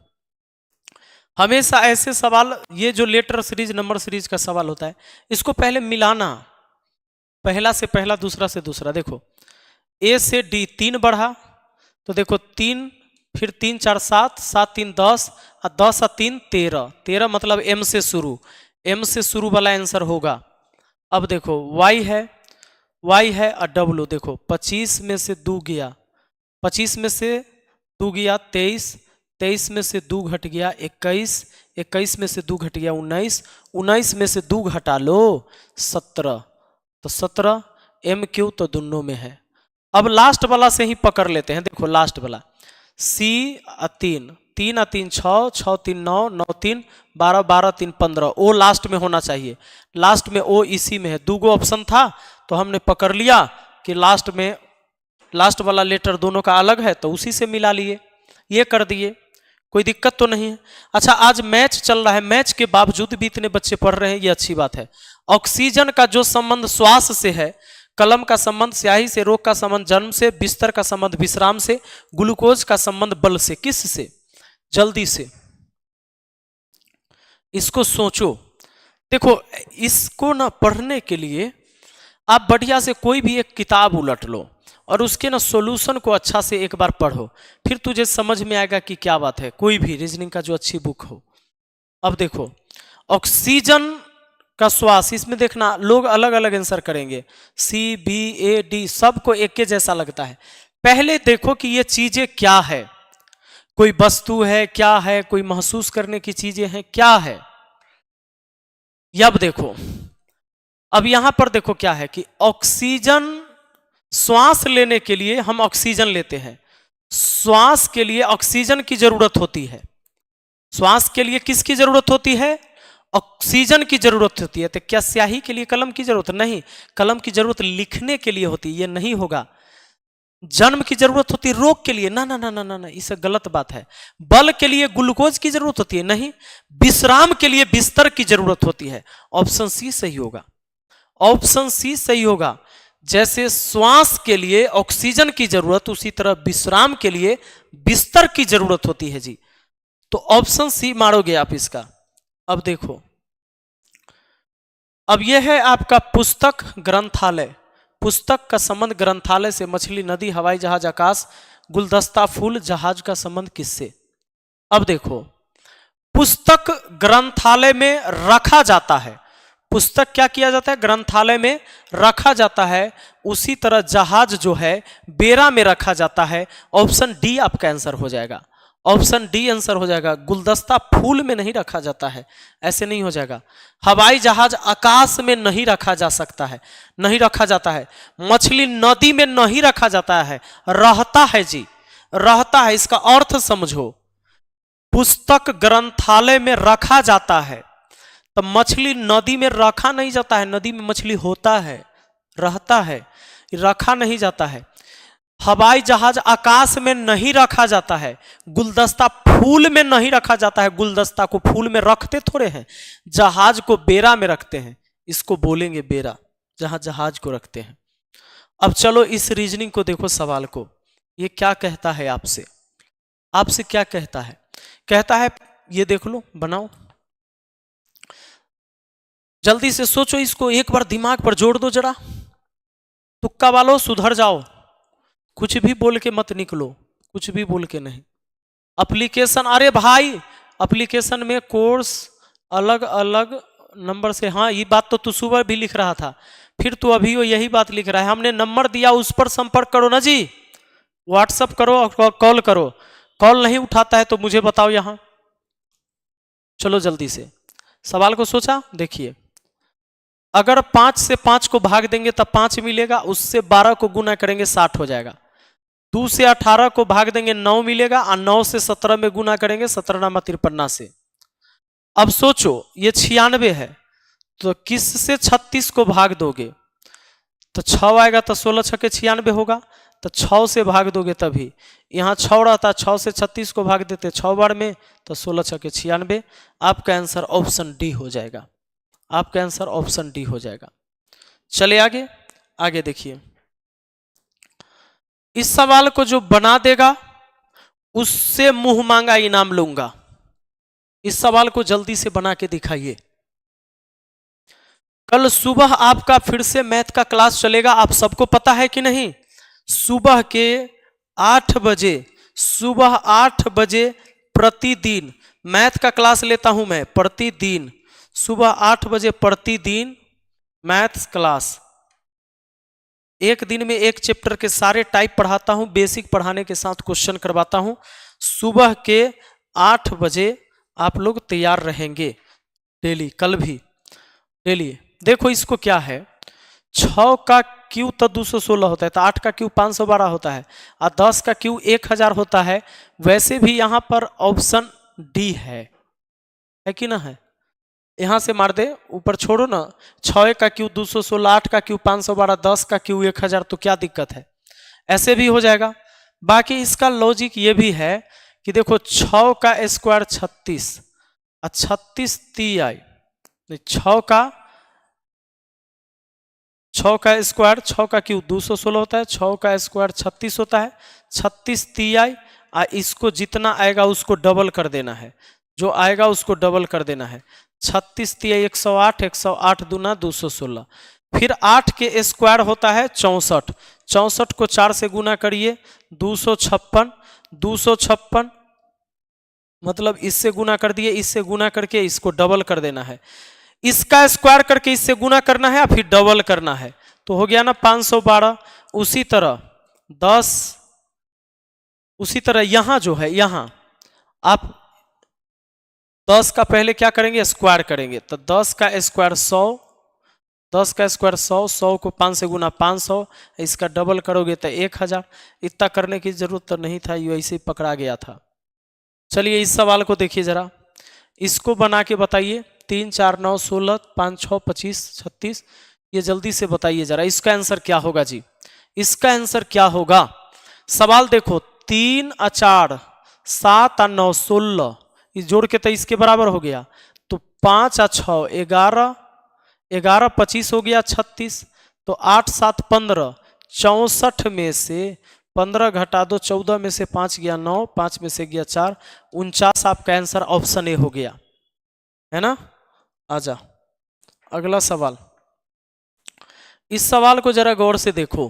हमेशा ऐसे सवाल, ये जो लेटर सीरीज नंबर सीरीज का सवाल होता है, इसको पहले मिलाना, पहला से पहला, दूसरा से दूसरा। देखो ए से डी 3 बढ़ा, तो देखो 3, फिर 3 4 7, 7 3 10, और 10 और 3 13, 13 मतलब एम से शुरू, एम से शुरू वाला आंसर होगा। अब देखो वाई है, वाई है और डब्लू, देखो 25 में से 2 गया, 25 में से 2 गया 23, 23 में से 2 घट गया 21, 21 में से 2 घट गया 19, 19 में से 2 घटा लो 17, तो 17 एम क्यू तो दोनों में है। अब लास्ट वाला से ही पकड़ लेते हैं। देखो लास्ट वाला सी 3, 3 और 3 6, 6 3 9, 9 3 12, 12 3 15, ओ लास्ट में होना चाहिए, लास्ट में ओ इसी में है। 2 गो ऑप्शन था तो हमने पकड़ लिया कि लास्ट में, लास्ट वाला लेटर दोनों का अलग है, तो उसी से मिला लिए, ये कर दिए, कोई दिक्कत तो नहीं है। अच्छा आज मैच चल रहा है, मैच के बावजूद भी इतने बच्चे पढ़ रहे हैं, ये अच्छी बात है। ऑक्सीजन का जो संबंध श्वास से है, कलम का संबंध स्याही से, रोग का संबंध जन्म से, बिस्तर का संबंध विश्राम से, ग्लूकोज का संबंध बल से, किस से? जल्दी से इसको सोचो। देखो इसको ना पढ़ने के लिए आप बढ़िया से कोई भी एक किताब उलट लो और उसके ना सॉल्यूशन को अच्छा से एक बार पढ़ो, फिर तुझे समझ में आएगा कि क्या बात है। कोई भी रीजनिंग का जो अच्छी बुक हो। अब देखो ऑक्सीजन का श्वास, इसमें देखना लोग अलग अलग आंसर करेंगे, सी बी ए डी सबको एक के जैसा लगता है। पहले देखो कि ये चीजें क्या है, कोई वस्तु है, क्या है, कोई महसूस करने की चीजें हैं, क्या है। अब देखो, अब यहां पर देखो क्या है कि ऑक्सीजन, श्वास लेने के लिए हम ऑक्सीजन लेते हैं, श्वास के लिए ऑक्सीजन की जरूरत होती है। श्वास के लिए किसकी जरूरत होती है? ऑक्सीजन की जरूरत होती है। तो क्या स्याही के लिए कलम की जरूरत? नहीं, कलम की जरूरत लिखने के लिए होती है, ये नहीं होगा। जन्म की जरूरत होती है रोग के लिए? ना ना ना ना ना ना, इसे गलत बात है। बल के लिए ग्लूकोज की जरूरत होती है? नहीं। विश्राम के लिए बिस्तर की जरूरत होती है। ऑप्शन सी सही होगा, ऑप्शन सी सही होगा। जैसे श्वास के लिए ऑक्सीजन की जरूरत, उसी तरह विश्राम के लिए बिस्तर की जरूरत होती है जी। तो ऑप्शन सी मारोगे आप इसका। अब देखो, अब यह है आपका पुस्तक ग्रंथालय। पुस्तक का संबंध ग्रंथालय से, मछली, नदी, हवाई जहाज, आकाश, गुलदस्ता, फूल, जहाज का संबंध किससे? अब देखो, पुस्तक ग्रंथालय में रखा जाता है, पुस्तक क्या किया जाता है? ग्रंथालय में रखा जाता है। उसी तरह जहाज जो है बेरा में रखा जाता है। ऑप्शन डी आपका आंसर हो जाएगा, ऑप्शन डी आंसर हो जाएगा। गुलदस्ता फूल में नहीं रखा जाता है, ऐसे नहीं हो जाएगा। हवाई जहाज आकाश में नहीं रखा जा सकता है, नहीं रखा जाता है। मछली नदी में नहीं रखा जाता है, रहता है जी, रहता है। इसका अर्थ समझो, पुस्तक ग्रंथालय में रखा जाता है, तो मछली नदी में रखा नहीं जाता है, नदी में मछली होता है, रहता है, रखा नहीं जाता है। हवाई जहाज आकाश में नहीं रखा जाता है। गुलदस्ता फूल में नहीं रखा जाता है, गुलदस्ता को फूल में रखते थोड़े हैं, जहाज को बेरा में रखते हैं, इसको बोलेंगे बेरा, जहां जहाज को रखते हैं। अब चलो इस रीजनिंग को देखो, सवाल को, ये क्या कहता है आपसे, आपसे क्या कहता है? कहता है, ये देख लो, बनाओ, जल्दी से सोचो, इसको एक बार दिमाग पर जोड़ दो जरा। तुक्का वालों सुधर जाओ, कुछ भी बोल के मत निकलो, कुछ भी बोल के नहीं। एप्लीकेशन, अरे भाई एप्लीकेशन में कोर्स अलग अलग नंबर से, हाँ ये बात तो तू सुबह भी लिख रहा था, फिर तू अभी वो यही बात लिख रहा है। हमने नंबर दिया, उस पर संपर्क करो ना जी, व्हाट्सअप करो और कॉल करो। कॉल नहीं उठाता है तो मुझे बताओ यहां। चलो जल्दी से सवाल को सोचा, देखिए, अगर 5 से 5 को भाग देंगे तब 5 मिलेगा, उससे 12 को गुना करेंगे 60 हो जाएगा। 2 से 18 को भाग देंगे 9 मिलेगा, और 9 से 17 में गुना करेंगे 17 नामा 53 से। अब सोचो ये 96 है, तो किस से 36 को भाग दोगे? तो 6 आएगा, तो 16 6 के 96 होगा, तो 6 से भाग दोगे तभी। यहाँ 6 रहता, 6 से 36 को भाग देते 6 बार में, तो 16 6 के 96। आपका आंसर ऑप्शन डी हो जाएगा, आपका आंसर ऑप्शन डी हो जाएगा। चले आगे, आगे देखिए, इस सवाल को जो बना देगा उससे मुंह मांगा इनाम लूंगा। इस सवाल को जल्दी से बना के दिखाइए। कल सुबह आपका फिर से मैथ का क्लास चलेगा, आप सबको पता है कि नहीं? सुबह के 8 बजे, सुबह 8 बजे प्रतिदिन मैथ का क्लास लेता हूं मैं, प्रतिदिन सुबह 8 बजे प्रतिदिन मैथ्स क्लास। एक दिन में एक चैप्टर के सारे टाइप पढ़ाता हूं, बेसिक पढ़ाने के साथ क्वेश्चन करवाता हूं। सुबह के 8 बजे आप लोग तैयार रहेंगे डेली, कल भी डेली। देखो इसको क्या है, 6 का क्यू तो 216 होता है, तो 8 का क्यू 512 होता है और 10 का क्यू 1000 होता है। वैसे भी यहां पर ऑप्शन डी है कि ना है? यहां से मार दे, ऊपर छोड़ो ना, 6 का क्यू 216, 8 का क्यू 512, 10 का क्यू 1000, तो क्या दिक्कत है? ऐसे भी हो जाएगा। बाकी इसका लॉजिक ये भी है कि देखो 6 का स्क्वायर 36 और 36 तिहाई, 6 का स्क्वायर, 6 का क्यूब 216 होता है, 6 का स्क्वायर 36 होता है, 36 तिहाई, और इसको जितना आएगा उसको डबल कर देना है, जो आएगा उसको डबल कर देना है। 36 तिहाई 108, 108 दूना 216। फिर 8 के स्क्वायर होता है 64, 64 को 4 से गुना करिए 256, 256 मतलब इससे गुना कर दिए, इससे गुना करके इसको डबल कर देना है, इसका स्क्वायर करके इससे गुना करना है फिर डबल करना है, तो हो गया ना 512। उसी तरह 10, उसी तरह यहां जो है, यहां आप 10 का पहले क्या करेंगे, स्क्वायर करेंगे, तो 10 का स्क्वायर 100, 10 का स्क्वायर 100, 100 को 5 से गुना 500, इसका डबल करोगे तो 1000। इतना करने की जरूरत तो नहीं था, ये ऐसे पकड़ा गया था। चलिए इस सवाल को देखिए जरा, इसको बना के बताइए। 3 4 9 16, 5 6 25 36, ये जल्दी से बताइए जरा, इसका आंसर क्या होगा जी? इसका आंसर क्या होगा? सवाल देखो, 3 और 4 7 और 9 16, इस जोड़ के तो इसके बराबर हो गया, तो 5 और 6 11, 11 25 हो गया 36, तो 8 7 15, 64 में से 15 घटा दो, 14 में से 5 गया 9, 5 में से गया 4, 49 आपका आंसर ऑप्शन ए हो गया, है ना? आजा अगला सवाल। इस सवाल को जरा गौर से देखो,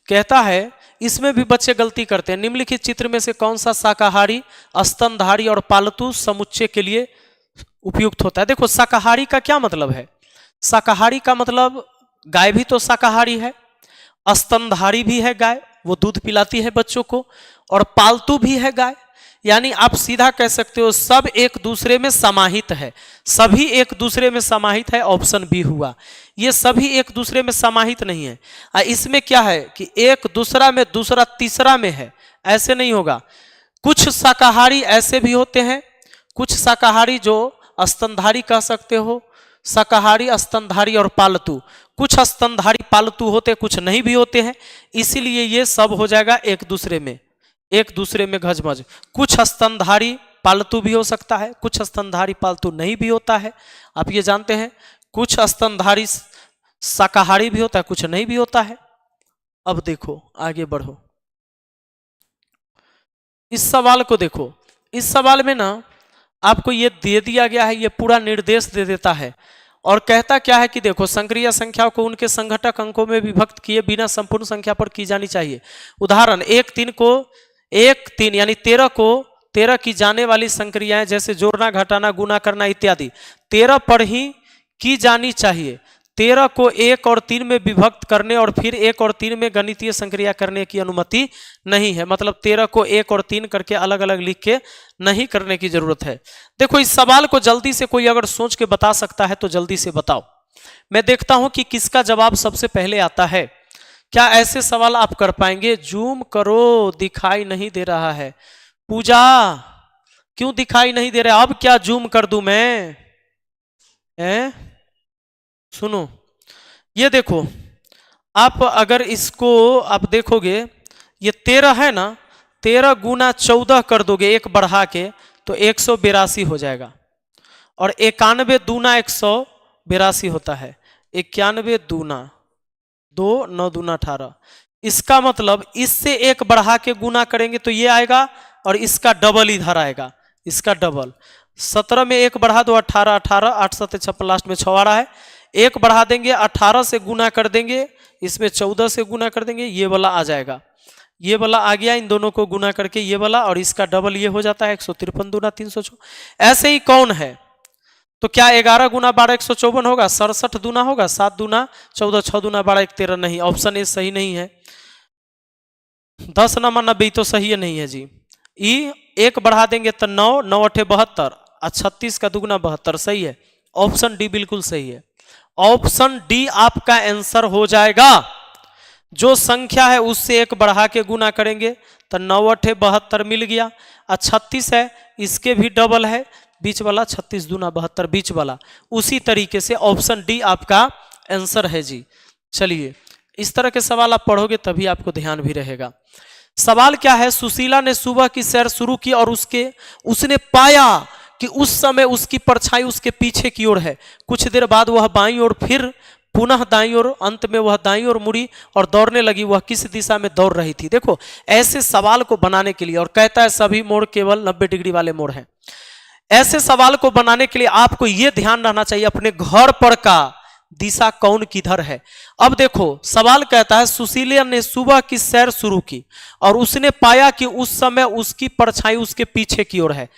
कहता है इसमें भी बच्चे गलती करते हैं। निम्नलिखित चित्र में से कौन सा शाकाहारी, स्तनधारी और पालतू समुच्चय के लिए उपयुक्त होता है? देखो शाकाहारी का क्या मतलब है? शाकाहारी का मतलब गाय भी तो शाकाहारी है, स्तनधारी भी है गाय, वो दूध पिलाती है बच्चों को, और पालतू भी है गाय। यानी आप सीधा कह सकते हो सब एक दूसरे में समाहित है, सभी एक दूसरे में समाहित है, ऑप्शन बी हुआ। ये सभी एक दूसरे में समाहित नहीं है। इसमें क्या है कि एक दूसरा में, दूसरा तीसरा में है, ऐसे नहीं होगा। कुछ शाकाहारी ऐसे भी होते हैं, कुछ शाकाहारी जो स्तनधारी कह सकते हो, शाकाहारी, स्तनधारी और पालतू। कुछ स्तनधारी पालतू होते, कुछ नहीं भी होते हैं, इसीलिए ये सब हो जाएगा एक दूसरे में, एक दूसरे में घजमज। कुछ स्तनधारी पालतू भी हो सकता है, कुछ स्तनधारी पालतू नहीं भी होता है, आप ये जानते हैं। कुछ स्तनधारी शाकाहारी भी होता है, कुछ नहीं भी होता है। अब देखो आगे बढ़ो, इस सवाल को देखो। इस सवाल में ना आपको ये दे दिया गया है, ये पूरा निर्देश दे देता है, और कहता क्या है कि देखो संक्रिय संख्याओं को उनके संघटक अंकों में विभक्त किए बिना संपूर्ण संख्या पर की जानी चाहिए। उदाहरण 1 3 को 1 3 यानी 13 को 13 की जाने वाली संक्रियाएं जैसे जोड़ना, घटाना, गुना करना इत्यादि 13 पर ही की जानी चाहिए। 13 को 1 और 3 में विभक्त करने और फिर 1 और 3 में गणितीय संक्रिया करने की अनुमति नहीं है। मतलब 13 को 1 और 3 करके अलग अलग लिख के नहीं करने की जरूरत है। देखो इस सवाल को जल्दी से कोई अगर सोच के बता सकता है तो जल्दी से बताओ, मैं देखता हूं कि किसका जवाब सबसे पहले आता है। क्या ऐसे सवाल आप कर पाएंगे? जूम करो, दिखाई नहीं दे रहा है। पूजा क्यों दिखाई नहीं दे रहा? अब क्या जूम कर दूं मैं? सुनो, ये देखो, आप अगर इसको आप देखोगे, ये 13 है ना, 13 गुना 14 कर दोगे एक बढ़ा के तो 182 हो जाएगा, और 91 दूना 100 82 होता है। 91 दूना 2, 9 दूना 18। इसका मतलब इससे एक बढ़ा के गुना करेंगे तो ये आएगा और इसका डबल इधर आएगा, इसका डबल। 17 में एक बढ़ा दो 18, 18 8 7 56 लास्ट में 6 आ रहा है। एक बढ़ा देंगे 18 से गुना कर देंगे, इसमें 14 से गुना कर देंगे, ये वाला आ जाएगा, ये वाला आ गया। इन दोनों को गुना करके ये वाला और इसका डबल ये हो जाता है 153 दूना 304। ऐसे ही कौन है तो क्या 11 गुना 12 154 होगा, 67 दूना होगा, 7 दूना 14, 6 दूना 12 1 13 नहीं, ऑप्शन ए सही नहीं है। 10 नमा 90 तो सही है नहीं है जी। ई एक बढ़ा देंगे तो 9, 9 8 72 और 36 का दुगना 72 सही है। ऑप्शन डी बिल्कुल सही है। ऑप्शन डी आपका आंसर हो जाएगा। जो संख्या है उससे एक बढ़ा के गुना करेंगे तो 9 8 72 मिल गया और 36 है, इसके भी डबल है बीच वाला, 36 दूना 72 बीच वाला। उसी तरीके से ऑप्शन डी आपका आंसर है जी। चलिए इस तरह के सवाल आप पढ़ोगे तभी आपको ध्यान भी रहेगा। सवाल क्या है, सुशीला ने सुबह की सैर शुरू की और उसने पाया कि उस समय उसकी परछाई उसके पीछे की ओर है। कुछ देर बाद वह बाईं ओर फिर पुनः दाईं ओर, अंत में वह दाईं ओर मुड़ी और दौड़ने लगी। वह किस दिशा में दौड़ रही थी? देखो ऐसे सवाल को बनाने के लिए, और कहता है सभी मोड़ केवल 90 डिग्री वाले मोड़ हैं। ऐसे सवाल को बनाने के लिए आपको यह ध्यान रहना चाहिए अपने घर पर का दिशा कौन किधर है। अब देखो सवाल कहता है सुशीला ने सुबह की सैर शुरू की और उसने पाया कि उस समय उसकी परछाई उसके पीछे की ओर है।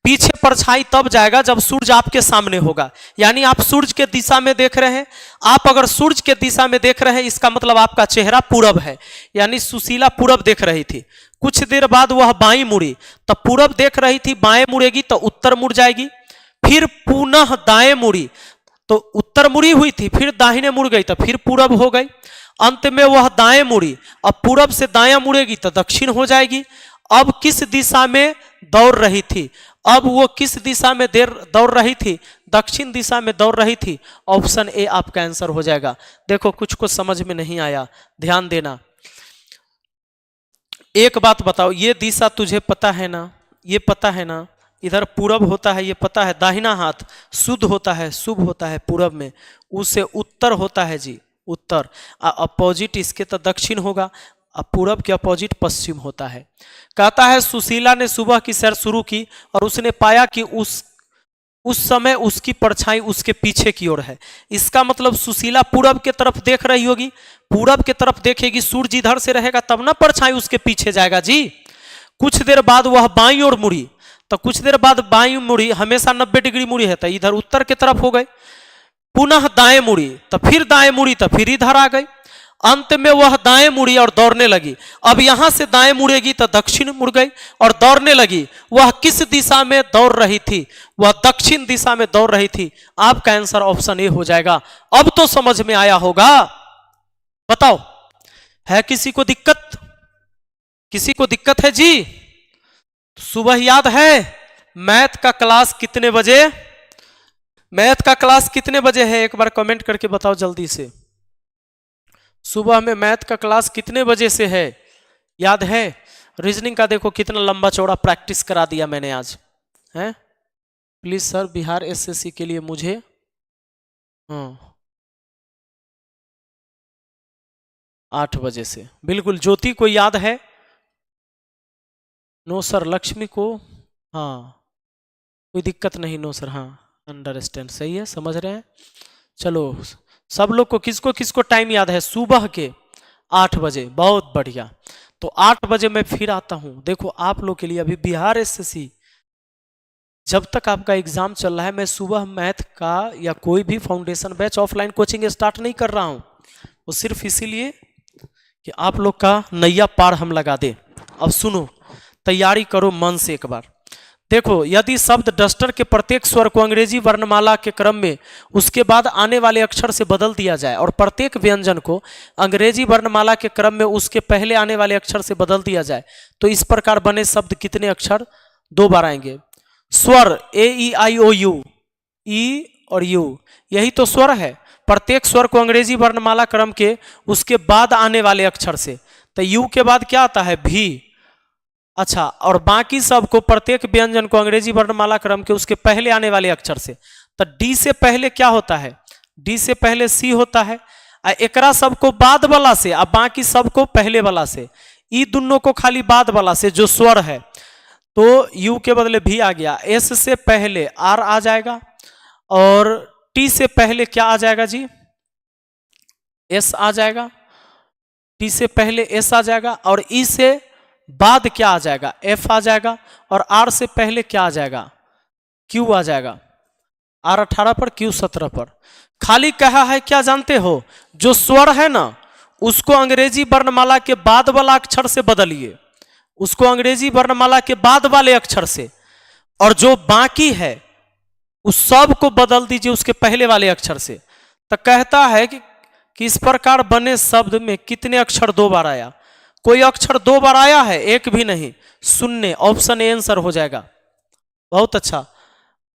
पीछे परछाई तब जाएगा जब सूरज आपके सामने होगा, यानी आप सूरज के दिशा में देख रहे हैं। आप अगर सूरज के दिशा में देख रहे हैं इसका मतलब आपका चेहरा पूरब है, यानी सुशीला पूरब देख रही थी। कुछ देर बाद वह बाईं मुड़ी, तो पूरब देख रही थी, बाएं मुड़ेगी तो उत्तर मुड़ जाएगी। फिर पुनः दाएं मुड़ी तो उत्तर मुड़ी हुई थी, फिर दाहिने मुड़ गई तो फिर पूरब हो गई। अंत में वह दाएं मुड़ी, अब पूरब से दायां मुड़ेगी तो दक्षिण हो जाएगी। अब किस दिशा में दौड़ रही थी? अब वो किस दिशा में दौड़ रही थी? दक्षिण दिशा में दौड़ रही थी। ऑप्शन ए आपका आंसर हो जाएगा। देखो कुछ को समझ में नहीं आया, ध्यान देना। एक बात बताओ, ये दिशा तुझे पता है ना? ये पता है ना? इधर पूरब होता है, ये पता है। दाहिना हाथ शुद्ध होता है, शुभ होता है पूरब में, उसे उत्तर होता है जी, उत्तर। अपोजिट इसके तो दक्षिण होगा, अब पूरब के अपोजिट पश्चिम होता है। कहता है सुशीला ने सुबह की सैर शुरू की और उसने पाया कि उस समय उसकी परछाई उसके पीछे की ओर है। इसका मतलब सुशीला पूरब के तरफ देख रही होगी, पूरब के तरफ देखेगी, सूरज इधर से रहेगा तब ना परछाई उसके पीछे जाएगा जी। कुछ देर बाद वह बाईं ओर मुड़ी, तो कुछ देर बाद बाईं मुड़ी, हमेशा 90 डिग्री मुड़ी है तो इधर उत्तर के तरफ हो गई। पुनः दाएं मुड़ी तो फिर दाएं मुड़ी तो फिर इधर आ गई। अंत में वह दाएं मुड़ी और दौड़ने लगी। अब यहां से दाएं मुड़ेगी तो दक्षिण मुड़ गई और दौड़ने लगी। वह किस दिशा में दौड़ रही थी? वह दक्षिण दिशा में दौड़ रही थी। आपका आंसर ऑप्शन ए हो जाएगा। अब तो समझ में आया होगा। बताओ है किसी को दिक्कत? किसी को दिक्कत है जी? सुबह याद है मैथ का क्लास कितने बजे? मैथ का क्लास कितने बजे है? एक बार कमेंट करके बताओ जल्दी से। सुबह में मैथ का क्लास कितने बजे से है? याद है? रीजनिंग का देखो कितना लंबा चौड़ा प्रैक्टिस करा दिया मैंने आज, है? प्लीज सर बिहार एसएससी के लिए मुझे 8 बजे से। बिल्कुल। ज्योति को याद है? No sir. लक्ष्मी को? हाँ कोई दिक्कत नहीं। No sir. हाँ अंडरस्टैंड, सही है, समझ रहे हैं। चलो सब लोग को किसको किसको टाइम याद है? सुबह के 8 बजे। बहुत बढ़िया। तो 8 बजे मैं फिर आता हूं। देखो आप लोग के लिए अभी बिहार एसएससी जब तक आपका एग्जाम चल रहा है, मैं सुबह मैथ का या कोई भी foundation batch offline coaching start नहीं कर रहा हूं। वो सिर्फ इसीलिए कि आप लोग का नैया पार हम लगा दे। अब सुनो, तैयारी करो मन से एक बार। देखो यदि शब्द डस्टर के प्रत्येक स्वर को अंग्रेजी वर्णमाला के क्रम में उसके बाद आने वाले अक्षर से बदल दिया जाए और प्रत्येक व्यंजन को अंग्रेजी वर्णमाला के क्रम में उसके पहले आने वाले अक्षर से बदल दिया जाए तो इस प्रकार बने शब्द कितने अक्षर 2 बार आएंगे? स्वर ए ई आई ओ यू, ई और यू, यही तो स्वर है। प्रत्येक स्वर को अंग्रेजी वर्णमाला क्रम के उसके बाद आने वाले अक्षर से, तो यू के बाद क्या आता है? भी। अच्छा, और बाकी सब को प्रत्येक व्यंजन को अंग्रेजी वर्णमाला क्रम के उसके पहले आने वाले अक्षर से। तो डी से पहले क्या होता है? डी से पहले सी होता है, एकरा सबको बाद वाला से, अब बाकी सबको पहले वाला से, ई दोनों को खाली बाद वाला से जो स्वर है, तो यू के बदले भी आ गया, एस से पहले आर आ जाएगा, और टी से पहले क्या आ जाएगा जी, एस आ जाएगा, टी से पहले एस आ जाएगा, और ई से बाद क्या आ जाएगा, एफ आ जाएगा, और आर से पहले क्या आ जाएगा, क्यू आ जाएगा, आर 18 पर क्यू 17 पर। खाली कहा है क्या जानते हो, जो स्वर है ना उसको अंग्रेजी वर्णमाला के बाद वाला अक्षर से बदलिए, उसको अंग्रेजी वर्णमाला के बाद वाले अक्षर से, और जो बाकी है उस सब को बदल दीजिए उसके पहले वाले अक्षर से। तो कहता है कि इस प्रकार बने शब्द में कितने अक्षर 2 बार आया, कोई अक्षर 2 बार आया है, एक भी नहीं, शून्य, ऑप्शन ए आंसर हो जाएगा। बहुत अच्छा,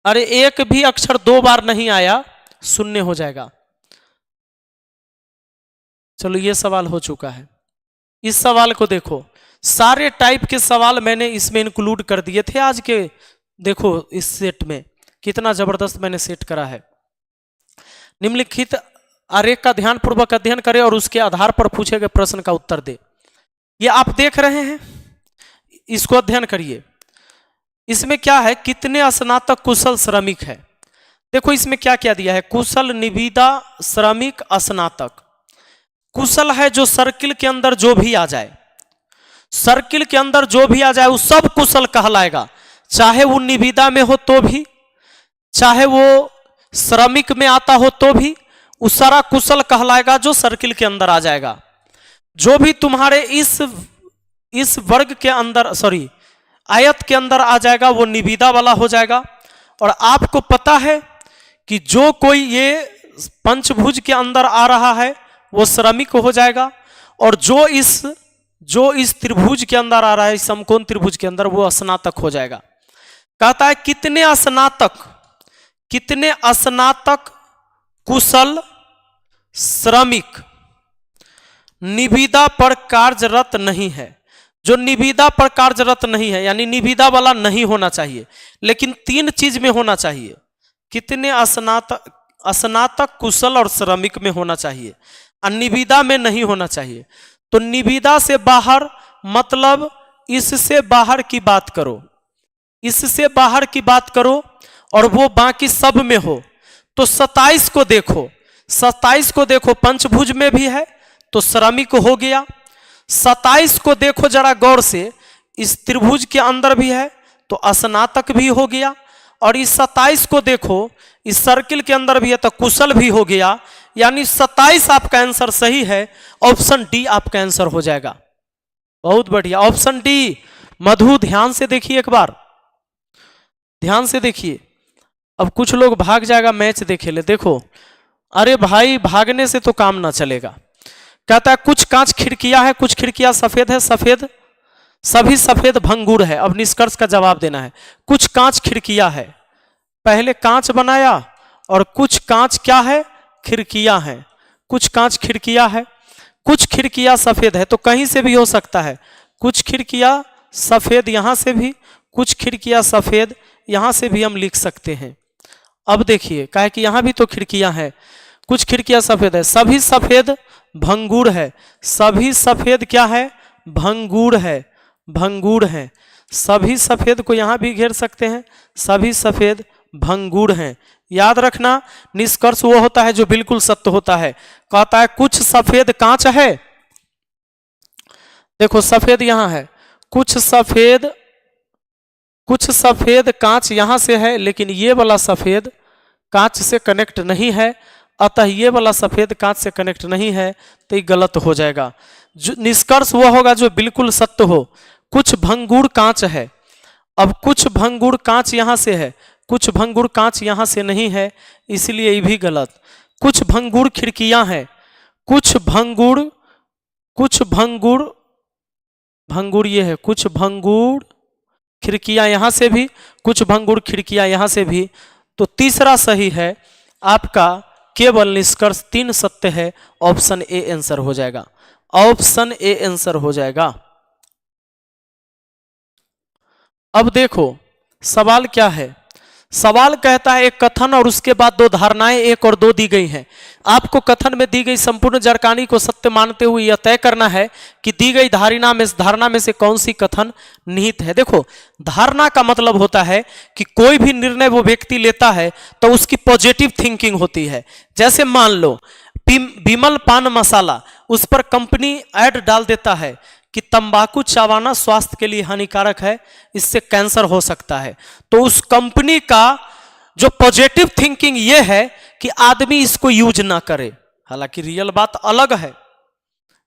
अरे एक भी अक्षर 2 बार नहीं आया, शून्य हो जाएगा। चलो ये सवाल हो चुका है। इस सवाल को देखो, सारे टाइप के सवाल मैंने इसमें इंक्लूड कर दिए थे आज के, देखो इस सेट में कितना जबरदस्त मैंने सेट करा है। निम्नलिखित आरेख का ध्यानपूर्वक अध्ययन करें और उसके आधार पर पूछे गए प्रश्न का उत्तर दे। ये आप देख रहे हैं, इसको अध्ययन करिए। इसमें क्या है, कितने स्नातक कुशल श्रमिक है। देखो इसमें क्या क्या दिया है, कुशल, निविदा, श्रमिक, स्नातक। कुशल है जो सर्किल के अंदर जो भी आ जाए, सर्किल के अंदर जो भी आ जाए वो सब कुशल कहलाएगा, चाहे वो निविदा में हो तो भी, चाहे वो श्रमिक में आता हो तो भी, वो सारा कुशल कहलाएगा जो सर्किल के अंदर आ जाएगा। जो भी तुम्हारे इस वर्ग के अंदर, सॉरी आयत के अंदर आ जाएगा वो निविदा वाला हो जाएगा। और आपको पता है कि जो कोई ये पंचभुज के अंदर आ रहा है वो श्रमिक हो जाएगा, और जो इस त्रिभुज के अंदर आ रहा है, इस समकोण त्रिभुज के अंदर, वो स्नातक हो जाएगा। कहता है कितने स्नातक कुशल श्रमिक निविदा पर कार्यरत नहीं है। जो निविदा पर कार्यरत नहीं है यानी निविदा वाला नहीं होना चाहिए, लेकिन 3 चीज में होना चाहिए। कितने स्नातक कुशल और श्रमिक में होना चाहिए, और निविदा में नहीं होना चाहिए। तो निविदा से बाहर मतलब इससे बाहर की बात करो, इससे बाहर की बात करो, और वो बाकी सब में हो। तो 27 को देखो, 27 को देखो, पंचभुज में भी है तो श्रमिक हो गया। 27 को देखो जरा गौर से, इस त्रिभुज के अंदर भी है तो स्नातक भी हो गया, और इस 27 को देखो इस सर्किल के अंदर भी है तो कुशल भी हो गया। यानी 27 आपका आंसर सही है, ऑप्शन डी आपका आंसर हो जाएगा। बहुत बढ़िया, ऑप्शन डी। मधु ध्यान से देखिए, एक बार ध्यान से देखिए। अब कुछ लोग भाग जाएगा मैच देखे ले, देखो अरे भाई भागने से तो काम ना चलेगा। कहता है कुछ कांच खिड़कियां है, कुछ खिड़कियां सफेद है, सफेद सभी सफेद भंगुर है। अब निष्कर्ष का जवाब देना है। कुछ कांच खिड़कियां है, पहले कांच बनाया, और कुछ कांच क्या है, खिड़कियां हैं। कुछ कांच खिड़कियां है, कुछ खिड़कियां सफेद है, तो कहीं से भी हो सकता है। कुछ खिड़कियां सफेद यहां से भी, कुछ खिड़कियां सफेद यहां से भी हम लिख सकते हैं। अब देखिए कहे कि यहां भी तो खिड़कियां हैं, कुछ खिड़कियां सफेद है, सभी सफेद भंगुर है। सभी सफेद क्या है, भंगुर है, भंगुर है। सभी सफेद को यहां भी घेर सकते हैं, सभी सफेद भंगुर हैं। याद रखना निष्कर्ष वो होता है जो बिल्कुल सत्य होता है। कहता है कुछ सफेद कांच है, देखो सफेद यहां है, कुछ सफेद कांच यहां से है, लेकिन ये वाला सफेद कांच से कनेक्ट नहीं है, अतः ये वाला सफेद कांच से कनेक्ट नहीं है, तो ये गलत हो जाएगा। निष्कर्ष वो होगा जो बिल्कुल सत्य हो। कुछ भंगुर कांच है, अब कुछ भंगुर कांच यहां से है, कुछ भंगुर कांच यहां से नहीं है, इसलिए ये भी गलत। कुछ भंगुर खिड़कियां हैं, कुछ भंगुर ये है, कुछ भंगुर खिड़कियां यहां से भी, कुछ भंगुर खिड़कियां यहां से भी। तो तीसरा सही है आपका, केवल निष्कर्ष 3 सत्य है, ऑप्शन ए आंसर हो जाएगा। ऑप्शन ए आंसर हो जाएगा। अब देखो सवाल क्या है, सवाल कहता है एक कथन और उसके बाद दो धारणाएं 1 और 2 दी गई हैं। आपको कथन में दी गई संपूर्ण जरकानी को सत्य मानते हुए यह तय करना है कि दी गई धारणा में से कौन सी कथन निहित है। देखो, धारणा का मतलब होता है कि कोई भी निर्णय वो व्यक्ति लेता है तो उसकी पॉजिटिव थिंकिंग होती है। जैसे मान लो विमल पान मसाला, उस पर कंपनी ऐड डाल देता है कि तंबाकू चबाना स्वास्थ्य के लिए हानिकारक है, इससे कैंसर हो सकता है। तो उस कंपनी का जो पॉजिटिव थिंकिंग ये है कि आदमी इसको यूज ना करे। हालांकि रियल बात अलग है,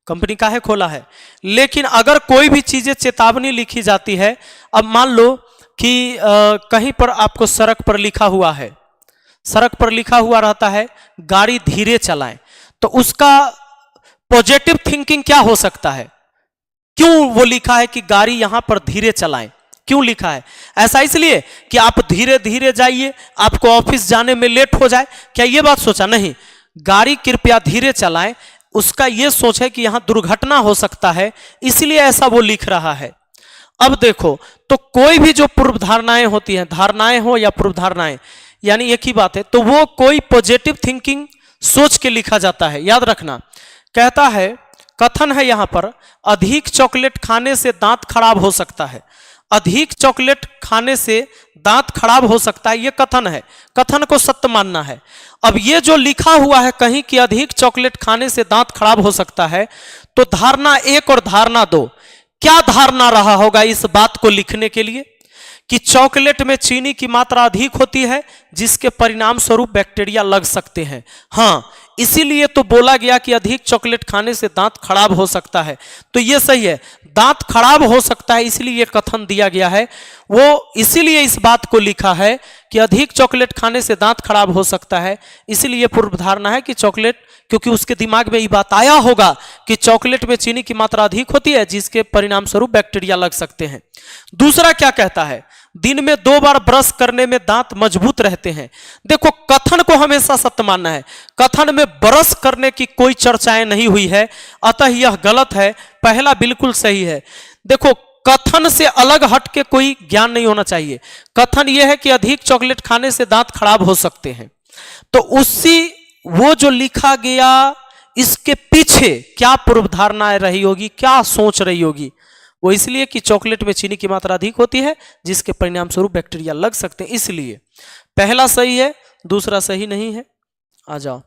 कंपनी काहे खोला है। लेकिन अगर कोई भी चीजें चेतावनी लिखी जाती है, अब मान लो कि कहीं पर आपको सड़क पर लिखा हुआ है, सड़क पर लिखा हुआ रहता है गाड़ी धीरे चलाएं, तो उसका पॉजिटिव थिंकिंग क्या हो सकता है? क्यों वो लिखा है कि गाड़ी यहां पर धीरे चलाएं? क्यों लिखा है ऐसा? इसलिए कि आप धीरे धीरे जाइए, आपको ऑफिस जाने में लेट हो जाए। क्या ये बात सोचा? नहीं, गाड़ी कृपया धीरे चलाएं, उसका ये सोच है कि यहां दुर्घटना हो सकता है, इसलिए ऐसा वो लिख रहा है। अब देखो, तो कोई भी जो पूर्व धारणाएं होती हैं, धारणाएं हो या पूर्व धारणाएं, यानी एक ही बात है, तो वो कोई पॉजिटिव थिंकिंग सोच के लिखा जाता है। याद रखना, कहता है कथन है यहां पर, अधिक चॉकलेट खाने से दांत खराब हो सकता है। अधिक चॉकलेट खाने से दांत खराब हो सकता है, यह कथन है, कथन को सत्य मानना है। अब ये जो लिखा हुआ है कहीं कि अधिक चॉकलेट खाने से दांत खराब हो सकता है, तो धारणा 1 और धारणा 2 क्या धारणा रहा होगा इस बात को लिखने के लिए? कि चॉकलेट में चीनी की मात्रा अधिक होती है, जिसके परिणाम स्वरूप बैक्टीरिया लग सकते हैं। हाँ, इसीलिए तो बोला गया कि अधिक चॉकलेट खाने से दांत खराब हो सकता है। तो ये सही है, दांत खराब हो सकता है, इसलिए ये कथन दिया गया है। वो इसीलिए इस बात को लिखा है कि अधिक चॉकलेट खाने से दांत खराब हो सकता है, इसलिए पूर्व धारणा है कि चॉकलेट, क्योंकि उसके दिमाग में ये बात आया होगा कि चॉकलेट में चीनी की मात्रा अधिक होती है, जिसके परिणाम स्वरूप बैक्टीरिया लग सकते हैं। दूसरा क्या कहता है? दिन में 2 बार ब्रश करने में दांत मजबूत रहते हैं। देखो, कथन को हमेशा सत्य मानना है। कथन में ब्रश करने की कोई चर्चाएं नहीं हुई है, अतः यह गलत है। पहला बिल्कुल सही है। देखो, कथन से अलग हट के कोई ज्ञान नहीं होना चाहिए। कथन यह है कि अधिक चॉकलेट खाने से दांत खराब हो सकते हैं, तो उसी वो जो लिखा गया, इसके पीछे क्या पूर्व धारणाएं रही होगी, क्या सोच रही होगी? वो इसलिए कि चॉकलेट में चीनी की मात्रा अधिक होती है, जिसके परिणाम स्वरूप बैक्टीरिया लग सकते हैं। इसलिए पहला सही है, दूसरा सही नहीं है। आ जाओ,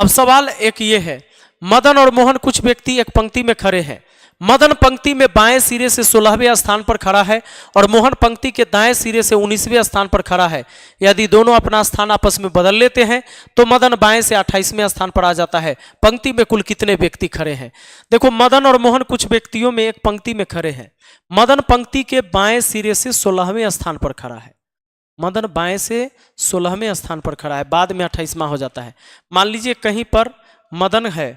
अब सवाल एक ये है, मदन और मोहन कुछ व्यक्ति एक पंक्ति में खड़े हैं। मदन पंक्ति में बाएं सिरे से 16वें स्थान पर खड़ा है और मोहन पंक्ति के दाएं सिरे से 19वें स्थान पर खड़ा है। यदि दोनों अपना स्थान आपस में बदल लेते हैं तो मदन बाएं से 28वें स्थान पर आ जाता है। पंक्ति में कुल कितने व्यक्ति खड़े हैं? देखो, मदन और मोहन कुछ व्यक्तियों में एक पंक्ति में खड़े हैं। मदन पंक्ति के बाएं सिरे से 16वें स्थान पर खड़ा है। मदन बाएं से 16वें स्थान पर खड़ा है, बाद में 28वां हो जाता है। मान लीजिए कहीं पर मदन है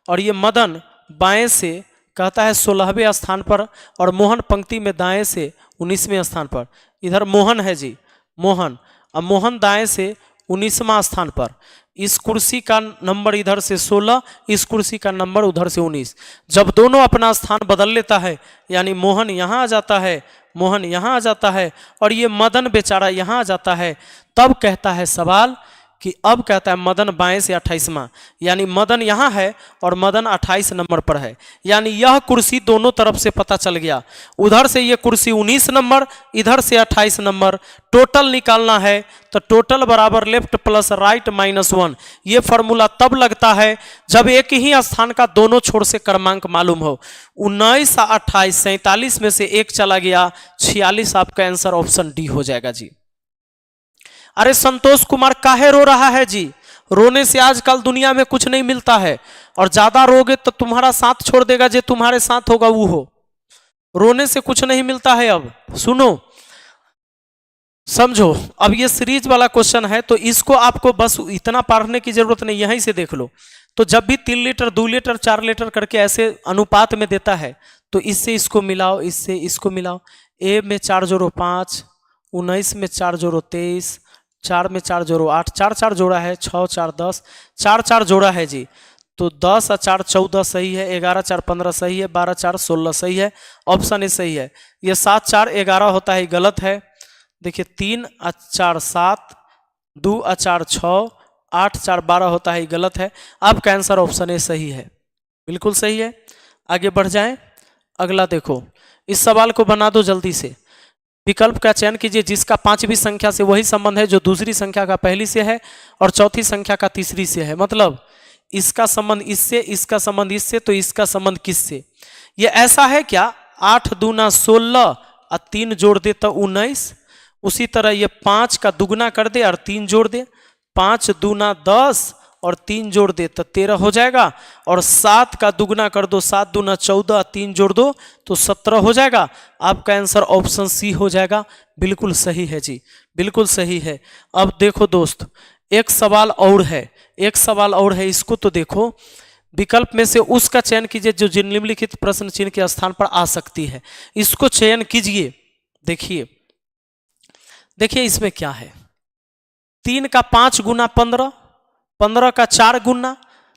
और ये मदन बाएं से कहता है 16वें स्थान पर और मोहन पंक्ति में दाएं से 19वें स्थान पर। इधर मोहन है जी, मोहन, अब मोहन दाएं से 19वां स्थान पर। इस कुर्सी का नंबर इधर से 16, इस कुर्सी का नंबर उधर से 19। जब दोनों अपना स्थान बदल लेता है, यानी मोहन यहाँ आ जाता है, मोहन यहाँ आ जाता है और ये मदन बेचारा यहाँ आ जाता है, तब कहता है सवाल कि अब कहता है मदन बाएं से 28वां, यानी मदन यहाँ है और मदन 28 नंबर पर है। यानी यह कुर्सी दोनों तरफ से पता चल गया, उधर से ये कुर्सी 19 नंबर, इधर से 28 नंबर। टोटल निकालना है तो टोटल बराबर लेफ्ट प्लस राइट -1। ये फॉर्मूला तब लगता है जब एक ही स्थान का दोनों छोर से क्रमांक मालूम हो। 19 और 28, 47 में से एक चला गया, 46। आपका आंसर ऑप्शन डी हो जाएगा जी। अरे संतोष कुमार काहे रो रहा है जी? रोने से आजकल दुनिया में कुछ नहीं मिलता है, और ज्यादा रोगे तो तुम्हारा साथ छोड़ देगा, जो तुम्हारे साथ होगा वो हो। रोने से कुछ नहीं मिलता है। अब सुनो, समझो, अब ये सीरीज वाला क्वेश्चन है, तो इसको आपको बस इतना पढ़ने की जरूरत नहीं, यहीं से देख लो। तो जब भी 3 लीटर 2 लीटर 4 लीटर करके ऐसे अनुपात में देता है, तो इससे इसको मिलाओ, इससे इसको मिलाओ। ए में 4 जोड़ो 5, 19 में 4 जोड़ो 23, 4 में 4 जोड़ो 8, 4 4 जोड़ा है, 6 4 10, 4 4 जोड़ा है जी। तो 10 और 4 14 सही है, 11 4 15 सही है, 12 4 16 सही है, ऑप्शन ए सही है। ये 7 4 11 होता है, गलत है। देखिए 3 और 4 7, 2 और 4 6, 8 4 12 होता है, ये गलत है। आपका आंसर ऑप्शन ए सही है, बिल्कुल सही है। आगे बढ़ जाएं, अगला देखो, इस सवाल को बना दो जल्दी से। विकल्प का चयन कीजिए जिसका पांचवी संख्या से वही संबंध है जो दूसरी संख्या का पहली से है और चौथी संख्या का तीसरी से है। मतलब इसका संबंध इससे, इसका संबंध इससे, तो इसका संबंध किससे? ये ऐसा है क्या, 8 दूना 16 और 3 जोड़ दे तो 19। उसी तरह ये 5 का दुगना कर दे और 3 जोड़ दे, 5 दूना 10 और 3 जोड़ दे तो 13 हो जाएगा। और 7 का दुगना कर दो, 7 दूना 14, 3 जोड़ दो तो 17 हो जाएगा। आपका आंसर ऑप्शन सी हो जाएगा, बिल्कुल सही है जी, बिल्कुल सही है। अब देखो दोस्त, एक सवाल और है, एक सवाल और है, इसको तो देखो। विकल्प में से उसका चयन कीजिए जो निम्नलिखित प्रश्न चिन्ह के स्थान पर आ सकती है, इसको चयन कीजिए। देखिए देखिए इसमें क्या है, 3 का 5 गुना 15, 15 का 4 गुना,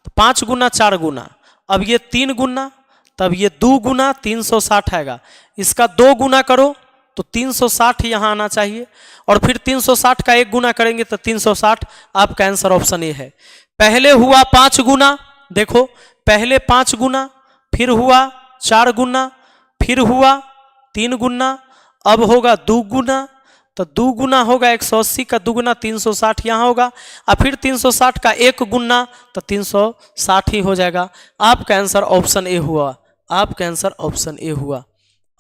तो 5 गुना 4 गुना, अब ये 3 गुना, तब ये 2 गुना 360 आएगा। इसका 2 गुना करो तो 360 यहाँ आना चाहिए, और फिर 360 का 1 गुना करेंगे तो 360। आपका आंसर ऑप्शन ए है। पहले हुआ 5 गुना, देखो पहले 5 गुना, फिर हुआ 4 गुना, फिर हुआ 3 गुना, अब होगा 2 गुना, तो 2 गुना होगा 180 का दुगुना 360 यहाँ होगा, और फिर 360 का 1 गुना तो 360 ही हो जाएगा। आपका आंसर ऑप्शन ए हुआ, आपका आंसर ऑप्शन ए हुआ।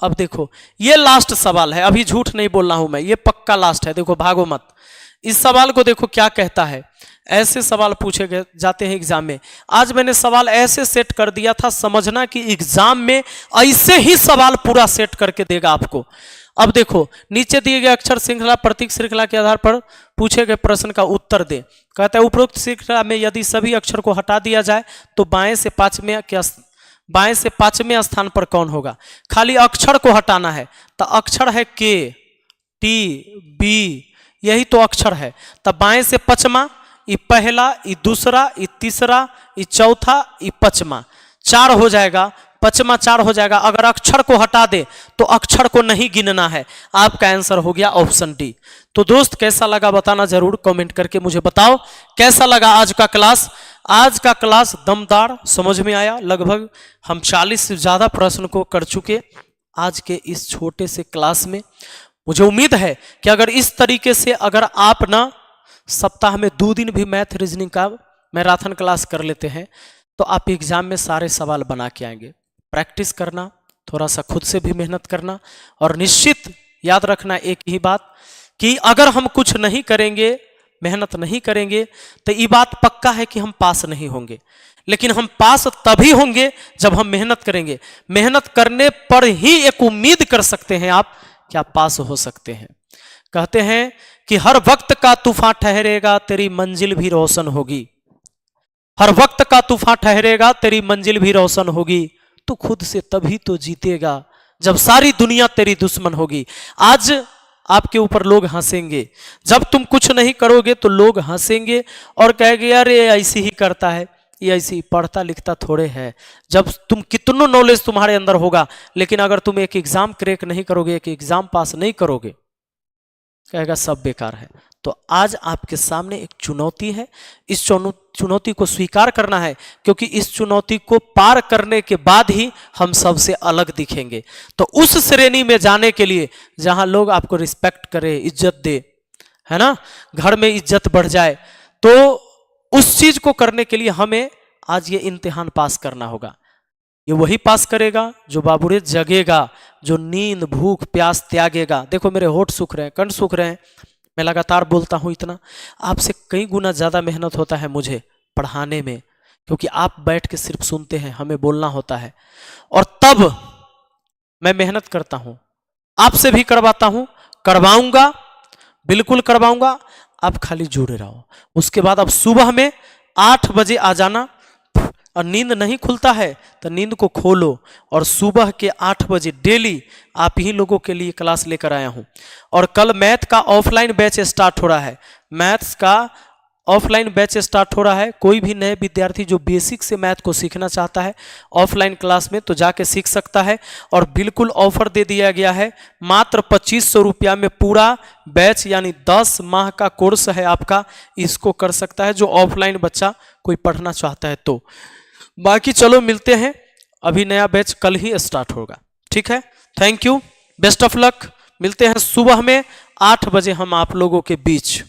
अब देखो ये लास्ट सवाल है, अभी झूठ नहीं बोल रहा हूं मैं, ये पक्का लास्ट है, देखो भागो मत। इस सवाल को देखो क्या कहता है, ऐसे सवाल पूछे गए जाते हैं एग्जाम में। आज मैंने सवाल ऐसे सेट कर दिया था, समझना कि एग्जाम में ऐसे ही सवाल पूरा सेट करके देगा आपको। अब देखो नीचे दिए गए अक्षर श्रृंखला प्रतीक श्रृंखला के आधार पर पूछे गए प्रश्न का उत्तर दे। कहता है उपरोक्त श्रृंखला में यदि सभी अक्षर को हटा दिया जाए तो बाएं से पांचवें स्थान पर कौन होगा? खाली अक्षर को हटाना है, तो अक्षर है के, टी, बी, यही तो अक्षर है। तब बाएं से पचमा, ये पहला, ये दूसरा, ये तीसरा, ये चौथा, ये पचमा, 4 हो जाएगा, पचमा 4 हो जाएगा। अगर अक्षर को हटा दे तो अक्षर को नहीं गिनना है। आपका आंसर हो गया ऑप्शन डी। तो दोस्त कैसा लगा बताना जरूर, कमेंट करके मुझे बताओ कैसा लगा आज का क्लास। आज का क्लास दमदार समझ में आया, लगभग हम 40 से ज्यादा प्रश्न को कर चुके आज के इस छोटे से क्लास में। मुझे उम्मीद है कि अगर इस तरीके से अगर आप ना सप्ताह में 2 दिन भी मैथ रीजनिंग का मैराथन क्लास कर लेते हैं तो आप एग्जाम में सारे सवाल बना के आएंगे। प्रैक्टिस करना, थोड़ा सा खुद से भी मेहनत करना, और निश्चित याद रखना एक ही बात कि अगर हम कुछ नहीं करेंगे, मेहनत नहीं करेंगे, तो ये बात पक्का है कि हम पास नहीं होंगे। लेकिन हम पास तभी होंगे जब हम मेहनत करेंगे। मेहनत करने पर ही एक उम्मीद कर सकते हैं आप कि आप पास हो सकते हैं। कहते हैं कि हर वक्त का तूफान ठहरेगा, तेरी मंजिल भी रोशन होगी। हर वक्त का तूफान ठहरेगा, तेरी मंजिल भी रोशन होगी। तो खुद से तभी तो जीतेगा जब सारी दुनिया तेरी दुश्मन होगी। आज आपके ऊपर लोग हंसेंगे, जब तुम कुछ नहीं करोगे तो लोग हंसेंगे और कहेंगे यार ये ऐसे ही करता है, ये ऐसे ही पढ़ता लिखता थोड़े है। जब तुम कितनों नॉलेज तुम्हारे अंदर होगा, लेकिन अगर तुम एक एग्जाम क्रैक नहीं करोगे, एक एग्जाम पास नहीं करोगे, कहेगा सब बेकार है। तो आज आपके सामने एक चुनौती है, इस चुनौती को स्वीकार करना है, क्योंकि इस चुनौती को पार करने के बाद ही हम सबसे अलग दिखेंगे। तो उस श्रेणी में जाने के लिए जहां लोग आपको रिस्पेक्ट करे, इज्जत दे, है ना, घर में इज्जत बढ़ जाए, तो उस चीज को करने के लिए हमें आज ये इम्तिहान पास करना होगा। ये वही पास करेगा जो बाबूरे जगेगा, जो नींद भूख प्यास त्यागेगा। देखो मेरे होठ सूख रहे हैं, कंठ सूख रहे हैं, मैं लगातार बोलता हूं इतना। आपसे कई गुना ज्यादा मेहनत होता है मुझे पढ़ाने में, क्योंकि आप बैठ के सिर्फ सुनते हैं, हमें बोलना होता है। और तब मैं मेहनत करता हूं, आपसे भी करवाता हूं, करवाऊंगा, बिल्कुल करवाऊंगा। आप खाली जुड़े रहो। उसके बाद अब सुबह में 8 बजे आ जाना, और नींद नहीं खुलता है तो नींद को खोलो, और सुबह के 8 बजे डेली आप ही लोगों के लिए क्लास लेकर आया हूं। और कल मैथ का ऑफलाइन बैच स्टार्ट हो रहा है। मैथ्स का ऑफलाइन बैच स्टार्ट हो रहा है। कोई भी नए विद्यार्थी जो बेसिक से मैथ को सीखना चाहता है ऑफलाइन क्लास में तो जाके सीख सकता है। और बिल्कुल ऑफर दे दिया गया है, मात्र 2500 रुपया में पूरा बैच यानी 10 माह का कोर्स है आपका, इसको कर सकता है जो ऑफलाइन बच्चा कोई पढ़ना चाहता है। तो बाकी चलो मिलते हैं, अभी नया बैच कल ही स्टार्ट होगा। ठीक है, thank you, best of luck. मिलते हैं सुबह में 8 बजे हम आप लोगों के बीच।